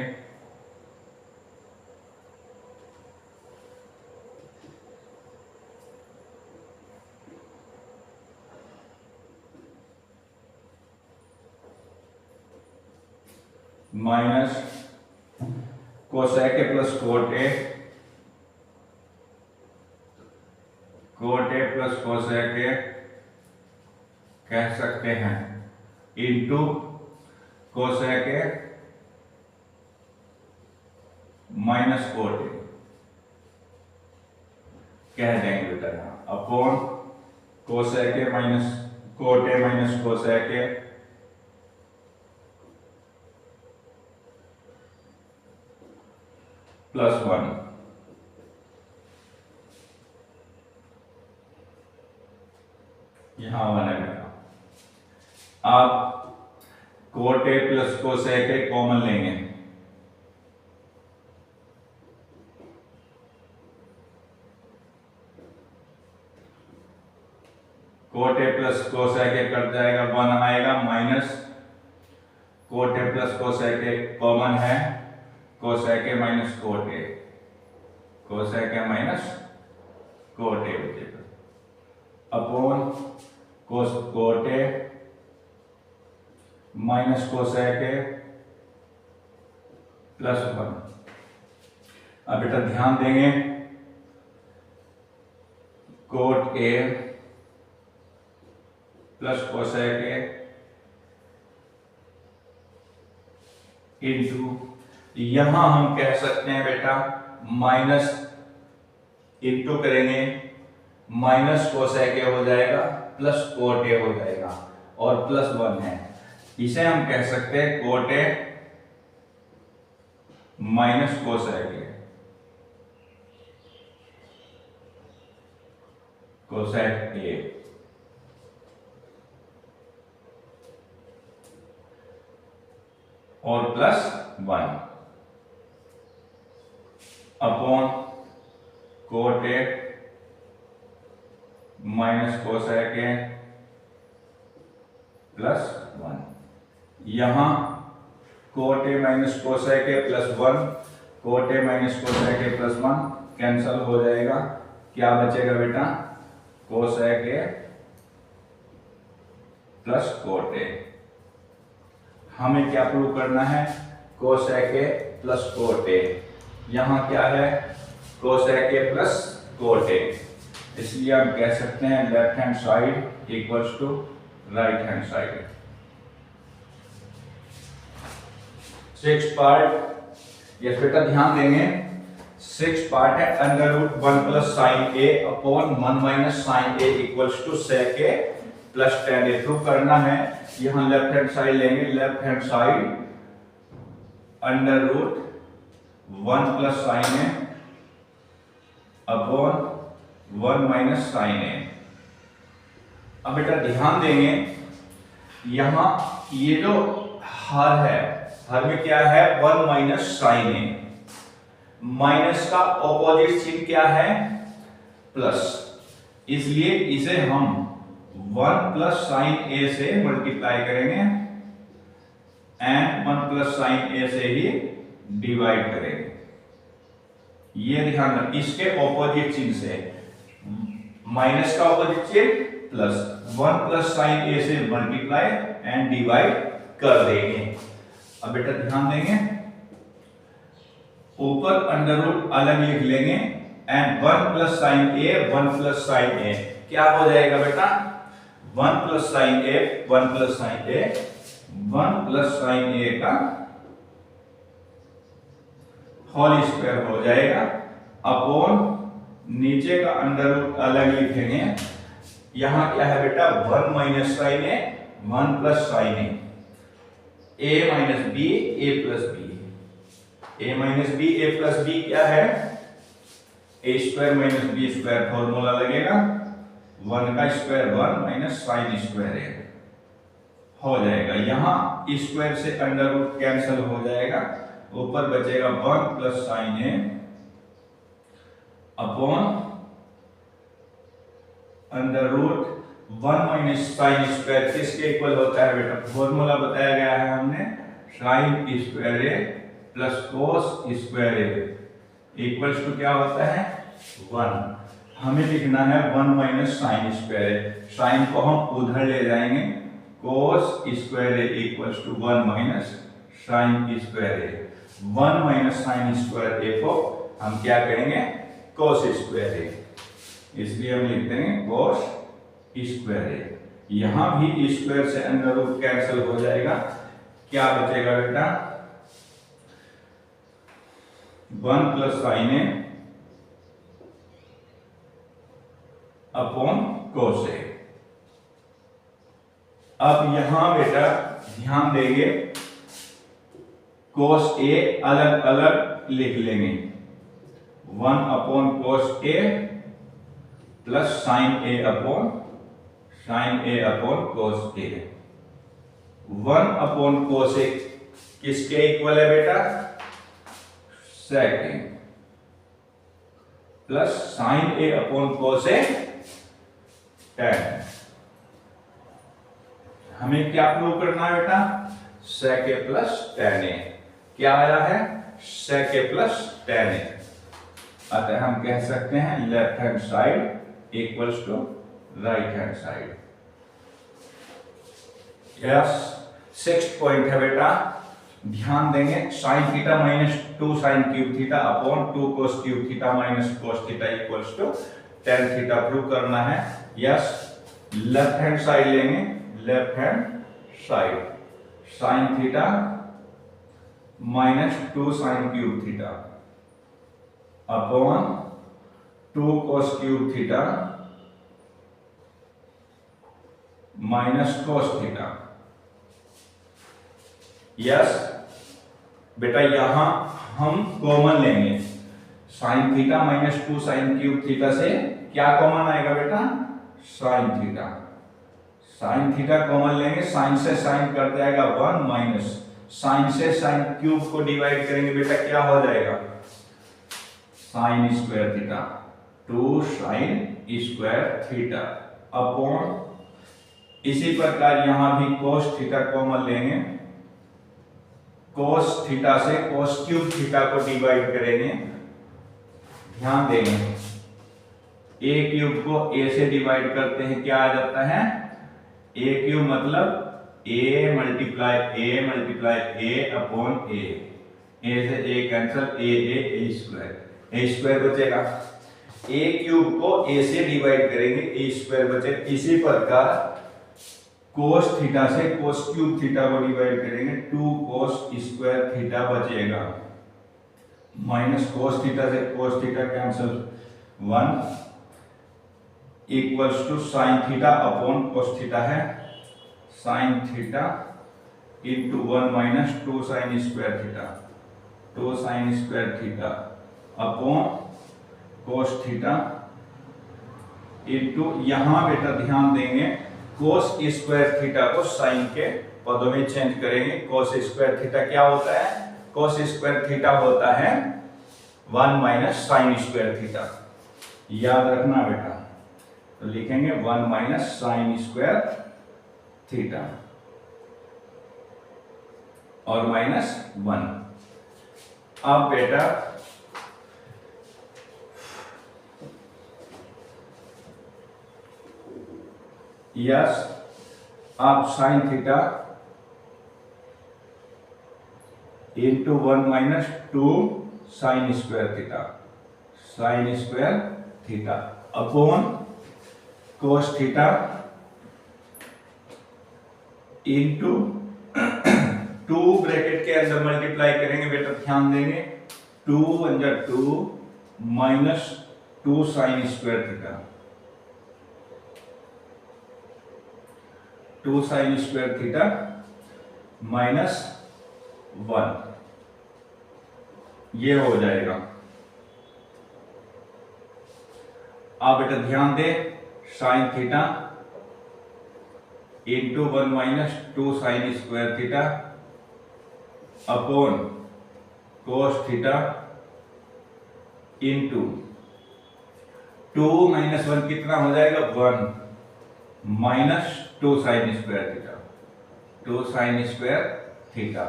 [SPEAKER 1] minus cosec A plus cot A plus cosec A कह सकते हैं into cosec A minus cot A कह देंगे बेटा यहाँ upon cosec A minus cot A minus cosec A plus 1। यहां 1 है बेटा। आप cot A plus cosec A common लेंगे, cot A plus cosec A cut जाएगा, 1 आएगा minus cot A plus cosec A common है, cosec A minus cot A, cosec A minus cot A हो जाएगा upon cot A minus cosec A plus 1। अब बेटा ध्यान देंगे, cot A plus cosec A into यहां हम कह सकते हैं बेटा माइनस इंटू करेंगे माइनस cosec A हो जाएगा प्लस cot A हो जाएगा और प्लस 1 है, इसे हम कह सकते हैं cot A minus cosec A और plus 1 upon cot A minus cosec A plus 1। यहां cot A minus cosec A plus 1, cot A minus cosec A plus 1 cancel हो जाएगा। क्या बचेगा बेटा? कोसेक ए प्लस कोट ए। हमें क्या प्रूव करना है? कोसेक ए प्लस कोट ए। यहां क्या है? कोसेक ए प्लस कोट ए। इसलिए हम कह सकते हैं left hand side equals to right hand side. 6 part, yes बेटा ध्यान देंगे, 6 पार्ट है under root 1 plus sine A upon 1 minus sine A equals to sec A plus tan A. Prove करना है। यहां लेफ्ट हैंड साइड लेंगे, left hand side under root 1 plus sine A upon 1 minus sine A. अब बेटा ध्यान देंगे, यहां ये जो हर है, हर में क्या है? 1 माइनस साइन ए। माइनस का ऑपोजिट चिन्ह क्या है? प्लस। इसलिए इसे हम 1 प्लस साइन ए से मल्टीप्लाई करेंगे एंड 1 प्लस साइन ए से ही डिवाइड करेंगे। ये ध्यान रखना, इसके ऑपोजिट चिन्ह से, माइनस का ऑपोजिट चिन्ह प्लस, 1 प्लस साइन ए से मल्टीप्लाई एंड डिवाइड कर देंगे। अब बेटा ध्यान देंगे, ऊपर अंडर रूट अलग लिख लेंगे and 1 plus sine A 1 plus sine A क्या हो जाएगा बेटा? 1 plus sine A 1 plus sine A 1 plus sine A का होल स्क्वायर हो जाएगा अपॉन नीचे का अंडर रूट अलग लिखेंगे। यहां क्या है बेटा? 1 minus sine A 1 plus sine A minus B A plus B. A minus B A plus B क्या है? A square minus B square formula लगेगा, 1 का square 1 minus sine square A हो जाएगा। यहां स्क्वायर से अंडर रूट कैंसिल हो जाएगा, ऊपर बचेगा 1 plus sine A upon under root 1 minus sine square किसके इक्वल होता है बेटा? फॉर्मूला बताया गया है हमने, sine square A plus cos square A equals to क्या होता है? 1। हमें लिखना है 1 minus sine square A. Sine को हम उधर ले जाएंगे, cos square A equals to 1 minus sine square A. 1 minus sine square A को हम क्या करेंगे? कोस स्क्वायर ए। इसलिए हम लिख देंगे कोस स्क्वायर ए। यहां भी स्क्वायर से अंडर रूट कैंसिल हो जाएगा। क्या बचेगा बेटा? 1 plus sine A upon cos A. अब यहां बेटा ध्यान देंगे, कोस ए अलग अलग लिख लेंगे, 1 upon cos A plus sine A upon cos A. 1 upon cos A किसके इक्वल है बेटा? Second plus sine A upon cos A tan। हमें क्या प्रूव करना है बेटा? Sec A plus tan A. क्या आया है? Sec A plus tan A. अतः हम कह सकते हैं left hand side equals to right hand side. Yes, 6th point है बेटा, ध्यान देंगे, sine theta minus 2 sine cube theta upon 2 cos cube theta minus cos theta equals to tan theta prove करना है। यस, लेफ्ट हैंड साइड लेंगे, left hand side sine theta minus 2 sine cube theta upon 2 cos cube theta minus cos theta. Yes बेटा, यहां हम common लेंगे, sine theta minus 2 sine cube theta से क्या common आएगा बेटा? Sine theta. Sine theta common लेंगे, साइन से साइन कट जाएगा 1 माइनस साइन से साइन क्यूब को डिवाइड करेंगे बेटा, क्या हो जाएगा? Sign square theta 2 sine square theta upon, इसी प्रकार यहां भी cos थीटा कॉमन लेंगे, cos थीटा से cos क्यूब थीटा को डिवाइड करेंगे। ध्यान देंगे a क्यूब को a से डिवाइड करते हैं, क्या आ जाता है a क्यूब मतलब a multiply a upon a, a से a कैंसिल, a स्क्वायर बचेगा। a क्यूब को a से डिवाइड करेंगे, a स्क्वायर बचेगा। इसी प्रकार cos थीटा से cos क्यूब थीटा को डिवाइड करेंगे, 2 cos स्क्वायर थीटा बचेगा, माइनस cos थीटा से cos theta cancel, 1 equals to sine theta upon cos theta है, sine theta into 1 minus 2 sine square theta, 2 sine square theta upon cos theta into, यहां बेटा ध्यान देंगे cos square theta को sine के पदों में चेंज करेंगे। cos स्क्वायर थीटा क्या होता है, cos स्क्वायर थीटा होता है 1 माइनस साइन स्क्वायर थीटा, याद रखना बेटा। तो लिखेंगे 1 माइनस साइन स्क्वायर थीटा और माइनस 1। अब बेटा यस, आप sign theta into 1 minus 2 sine square theta upon cos theta into 2 bracket के अंदर मल्टीप्लाई करेंगे बेटा, ध्यान देंगे 2 1 जा 2 minus 2 sine square theta, 2 sine square theta minus 1, ये हो जाएगा। आप बेटा ध्यान दे, sine theta into 1 minus 2 sine square theta upon cos theta into 2 minus 1 कितना हो जाएगा 1 minus 2 sine square theta, 2 sine square theta.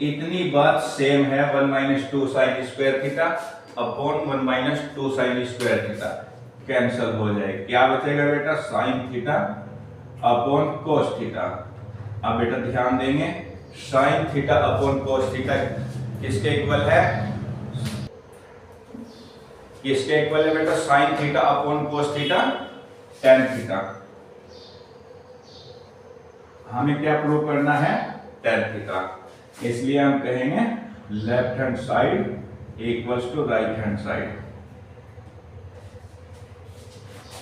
[SPEAKER 1] इतनी बात सेम है, 1 minus 2 sine square theta upon 1 minus 2 sine square theta cancel हो जाएगा। क्या बचेगा बेटा, sine theta upon cos theta. अब बेटा ध्यान देंगे, sine theta upon cos theta किसके इक्वल है, किसके इक्वल है बेटा, sine theta upon cos theta tan theta. हमें क्या प्रूव करना है, tan थीटा, इसलिए हम कहेंगे left hand side equals to right hand side.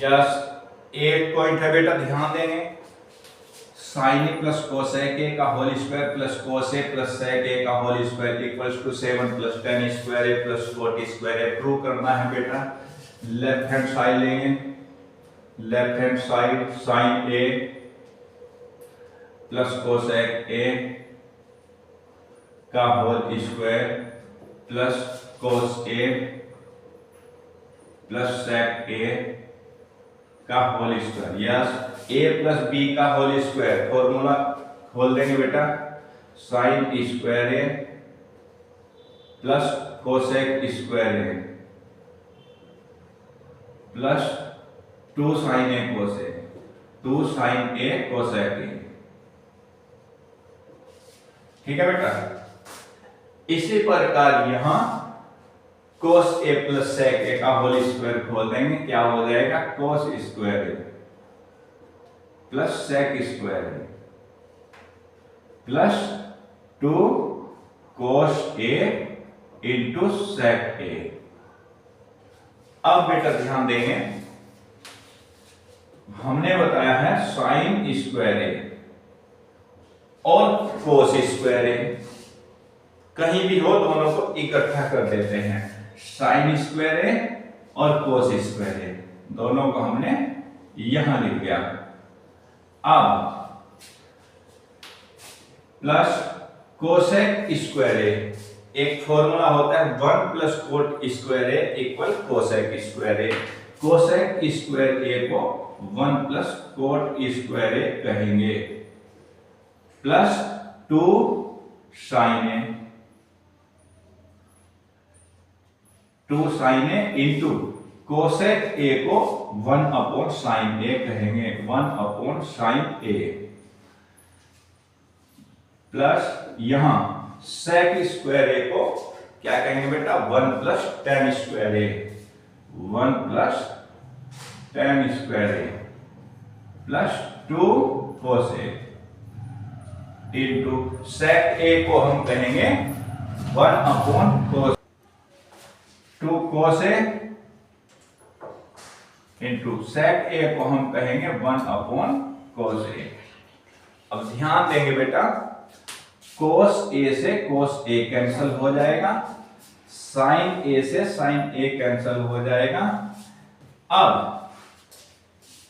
[SPEAKER 1] Yes, एक पॉइंट है बेटा, ध्यान देंगे, sine A plus cosec A का whole square plus cos A plus sec A का whole square equals to 7 plus tan square A plus cot square A. Prove करना है बेटा, लेफ्ट हैंड साइड लेंगे, left hand side sine A plus cosec A का whole square plus cos A plus sec A का whole square. Yes, a plus B का whole square, formula खोल देंगे बेटा, sine square A plus cosec square A plus 2 sine A cosec, 2 sine A cosec A. ठीक है बेटा, इसी प्रकार यहां cos a plus sec a का होल स्क्वायर खोल देंगे, क्या हो जाएगा, cos square a plus sec square a plus 2 cos a into sec a। अब बेटा ध्यान देंगे, हमने बताया है साइन स्क्वायर a और cos स्क्वायर a, कहीं भी हो दोनों को इकट्ठा कर देते हैं, साइन स्क्वायर ए और कोस स्क्वायर ए, दोनों को हमने यहां लिख दिया। अब प्लस कोसेक स्क्वायर ए, एक फॉर्मूला होता है 1 plus cot square A equal cosec square A. Cosec square A को 1 प्लस कोट स्क्वायर ए कहेंगे, plus 2 sine A, 2 sine A into cosec A को 1 अपॉन साइन ए कहेंगे, 1 अपॉन साइन ए, प्लस यहां सेक square A को क्या कहेंगे बेटा, 1 plus tan square A, 1 plus tan square A plus 2 cos A into sec ए को हम कहेंगे 1 अपॉन कोस 2 कोस ए इंटू सेक ए को हम कहेंगे 1 अपॉन कोस ए। अब ध्यान देंगे बेटा, कोस ए से कोस ए कैंसिल हो जाएगा, साइन ए से साइन ए कैंसिल हो जाएगा। अब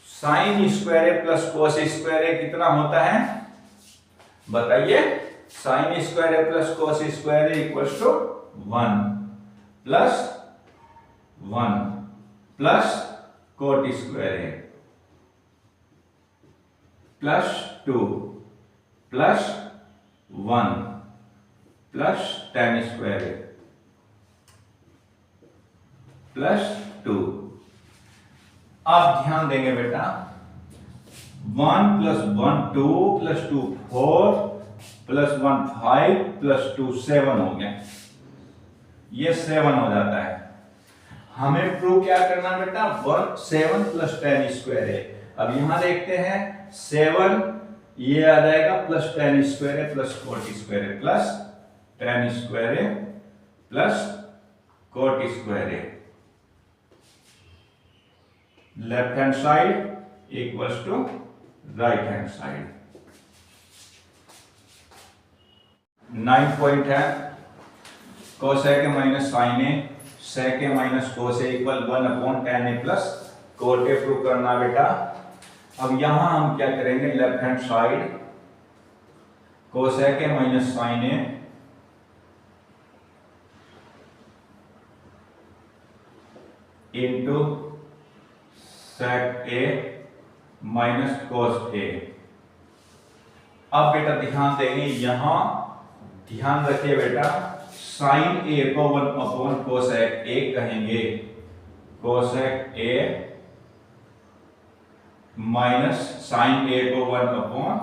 [SPEAKER 1] sine square A plus cos square A कितना होता है बताइए, sine square A plus cos square A equals to 1 plus 1 plus cot square A plus 2 plus 1 plus tan square A plus 2। अब ध्यान देंगे बेटा, 1 प्लस 1 2 प्लस 2 4 प्लस 1 5 प्लस 2 7 हो गया, ये 7 हो जाता है। हमें प्रूव क्या करना बेटा, 1 7 प्लस टेन स्क्वायर है। अब यहां देखते हैं 7 ये आ जाएगा प्लस टेन स्क्वायर है प्लस कोट स्क्वायर है प्लस टेन स्क्वायर है प्लस कोट स्क्वायर है, left hand side equals to right hand side. 9 point है, cosec minus sine A sec minus cos A equal 1 upon tan A plus cot A prove करना बेटा। अब यहां हम क्या करेंगे, left hand side cosec minus sine A into sec A minus cos A. अब बेटा ध्यान देंगे, यहां ध्यान रखिए बेटा, साइन ए को 1 अपॉन कोसेक ए कहेंगे, कोसेक ए माइनस साइन ए को 1 अपॉन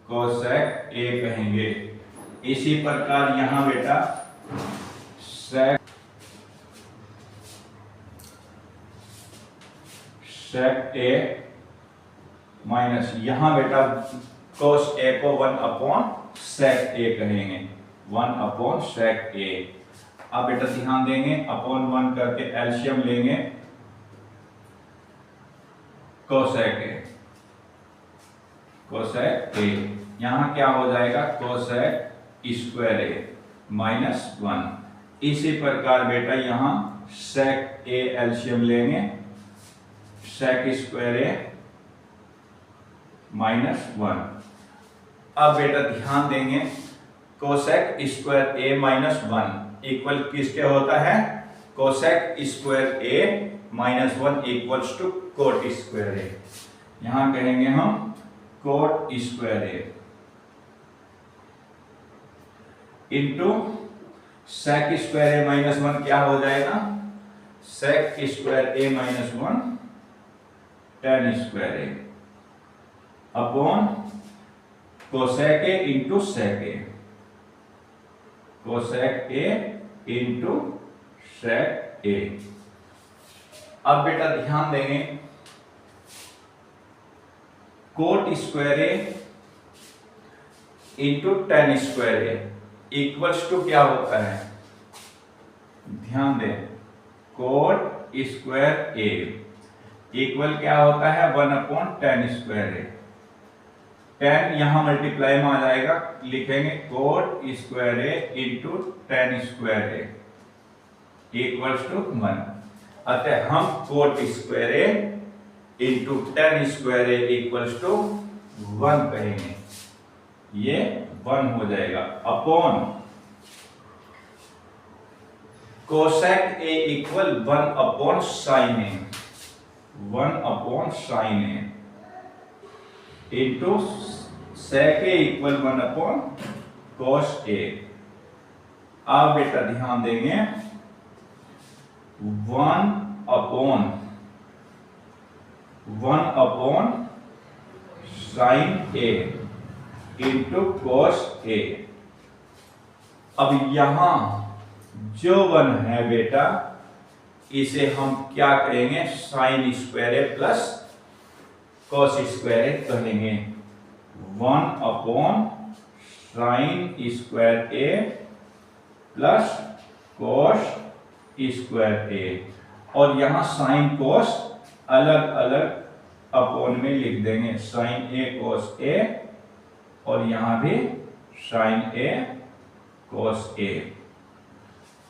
[SPEAKER 1] कोसेक ए कहेंगे। इसी प्रकार यहां बेटा सेक ए माइनस यहां बेटा कोस ए को 1 अपॉन सेक ए कहेंगे, 1 अपॉन सेक ए। अब बेटा ध्यान देंगे, अपॉन 1 करके एलसीएम लेंगे, कोसेक ए, कोसेक ए यहां क्या हो जाएगा, कोसेक स्क्वायर ए माइनस 1। इसी प्रकार बेटा यहां सेक ए एलसीएम लेंगे, सेक स्क्वायर ए माइनस 1। अब बेटा ध्यान देंगे, cosec square A minus 1 equal किसके होता है, cosec square A minus 1 equals to cot square A. यहां कहेंगे हम cot square A into sec square A minus 1 क्या हो जाएगा, sec square A minus 1 tan square A upon cosec A into sec A, cosec A into sec A. अब बेटा ध्यान देंगे, cot square A into tan square A equals to क्या होता है, ध्यान दें, कोट स्क्वायर ए इक्वल क्या होता है, 1 अपॉन टेन स्क्वायर ए। 10 यहां मल्टीप्लाई में आ जाएगा, लिखेंगे cot square A into tan square A equals to 1। अतः हम cot square A into tan square A equals to 1 कहेंगे, ये 1 हो जाएगा, upon cosec A equal 1 upon sine A, 1/sin a into sec a equal 1/cos a। आप बेटा ध्यान देंगे 1/sin a into cos a। अब यहां जो 1 है बेटा इसे हम क्या करेंगे, sign square A plus cos square A कहेंगे। 1/sin square A plus cos square ए, और यहां साइन कॉस अलग अलग अपोन में लिख देंगे, साइन ए कॉस ए, और यहां भी साइन ए कॉस ए।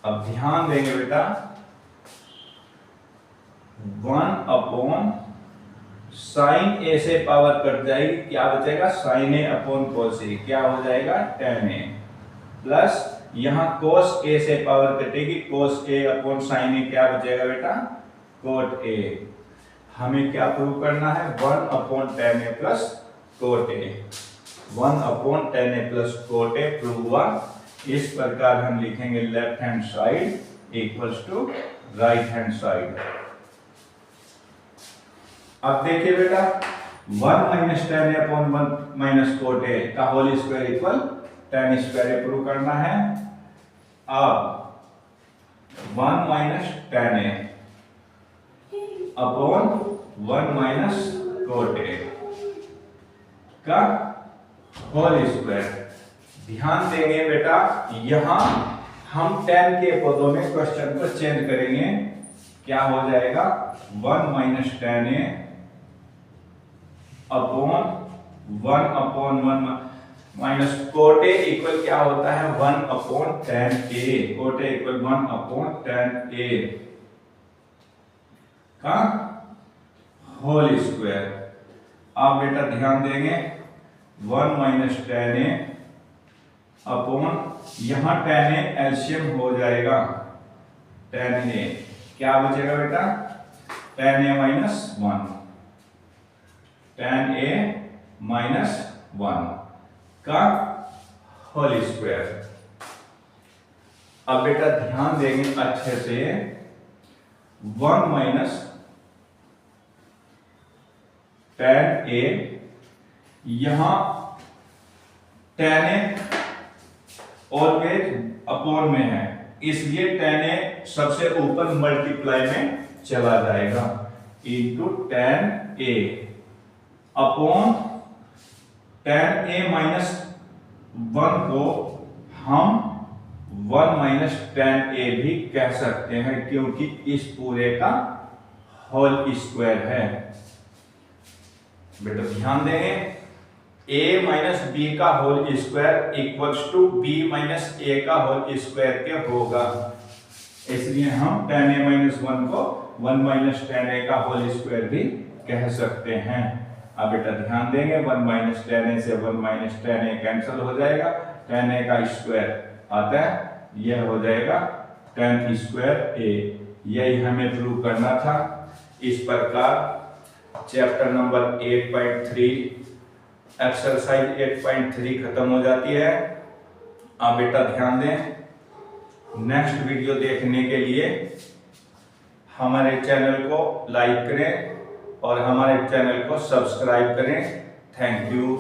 [SPEAKER 1] अब ध्यान देंगे बेटा 1/sin ए से पावर कट जाएगी, क्या बचेगा, sign A upon cos A, क्या हो जाएगा tan a, प्लस यहां cos a से पावर कटेगी, cos a upon sin a, क्या बचेगा बेटा cot a। हमें क्या प्रूव करना है, 1/tan a plus cot a। 1/tan a plus cot a prove हुआ। इस प्रकार हम लिखेंगे left hand side equals to right hand side. अब देखिए बेटा 1 - tan a upon 1 - cot a का whole square equal tan square A prove करना है। अब 1 - tan a upon 1 - cot a का होल स्क्वायर। ध्यान देंगे बेटा यहां हम tan के पदों में क्वेश्चन को चेंज करेंगे, क्या हो जाएगा 1 - tan a upon 1/1 minus cot a equal क्या होता है 1/tan a, cot a equal 1/tan a का होल स्क्वायर। आप बेटा ध्यान देंगे 1 - tan a अपॉन यहां tan a एलसीएम हो जाएगा tan a, क्या बचेगा बेटा tan a - 1, tan a - 1 का होल स्क्वायर। अब बेटा ध्यान देंगे अच्छे से 1 - tan a, यहां tan a ऑलवेज अपॉन में है, इसलिए tan a सबसे ऊपर मल्टीप्लाई में चला जाएगा into tan a upon tan a - 1 को हम 1 - tan a भी कह सकते हैं, क्योंकि इस पूरे का होल स्क्वायर है। बेटा ध्यान देंगे a - b का whole square equals to b - a का होल स्क्वायर के होगा, इसलिए हम tan a - 1 को 1 - tan a का होल स्क्वायर भी कह सकते हैं। अब बेटा ध्यान देंगे 1 - tan a से 1 - tan a कैंसिल हो जाएगा, tan a का स्क्वायर आता है, यह हो जाएगा tan स्क्वायर a। यही हमें प्रूव करना था। इस प्रकार चैप्टर नंबर 8.3 एक्सरसाइज 8.3 खत्म हो जाती है। आप बेटा ध्यान दें, नेक्स्ट वीडियो देखने के लिए हमारे चैनल को लाइक करें और हमारे चैनल को सब्सक्राइब करें। Thank you.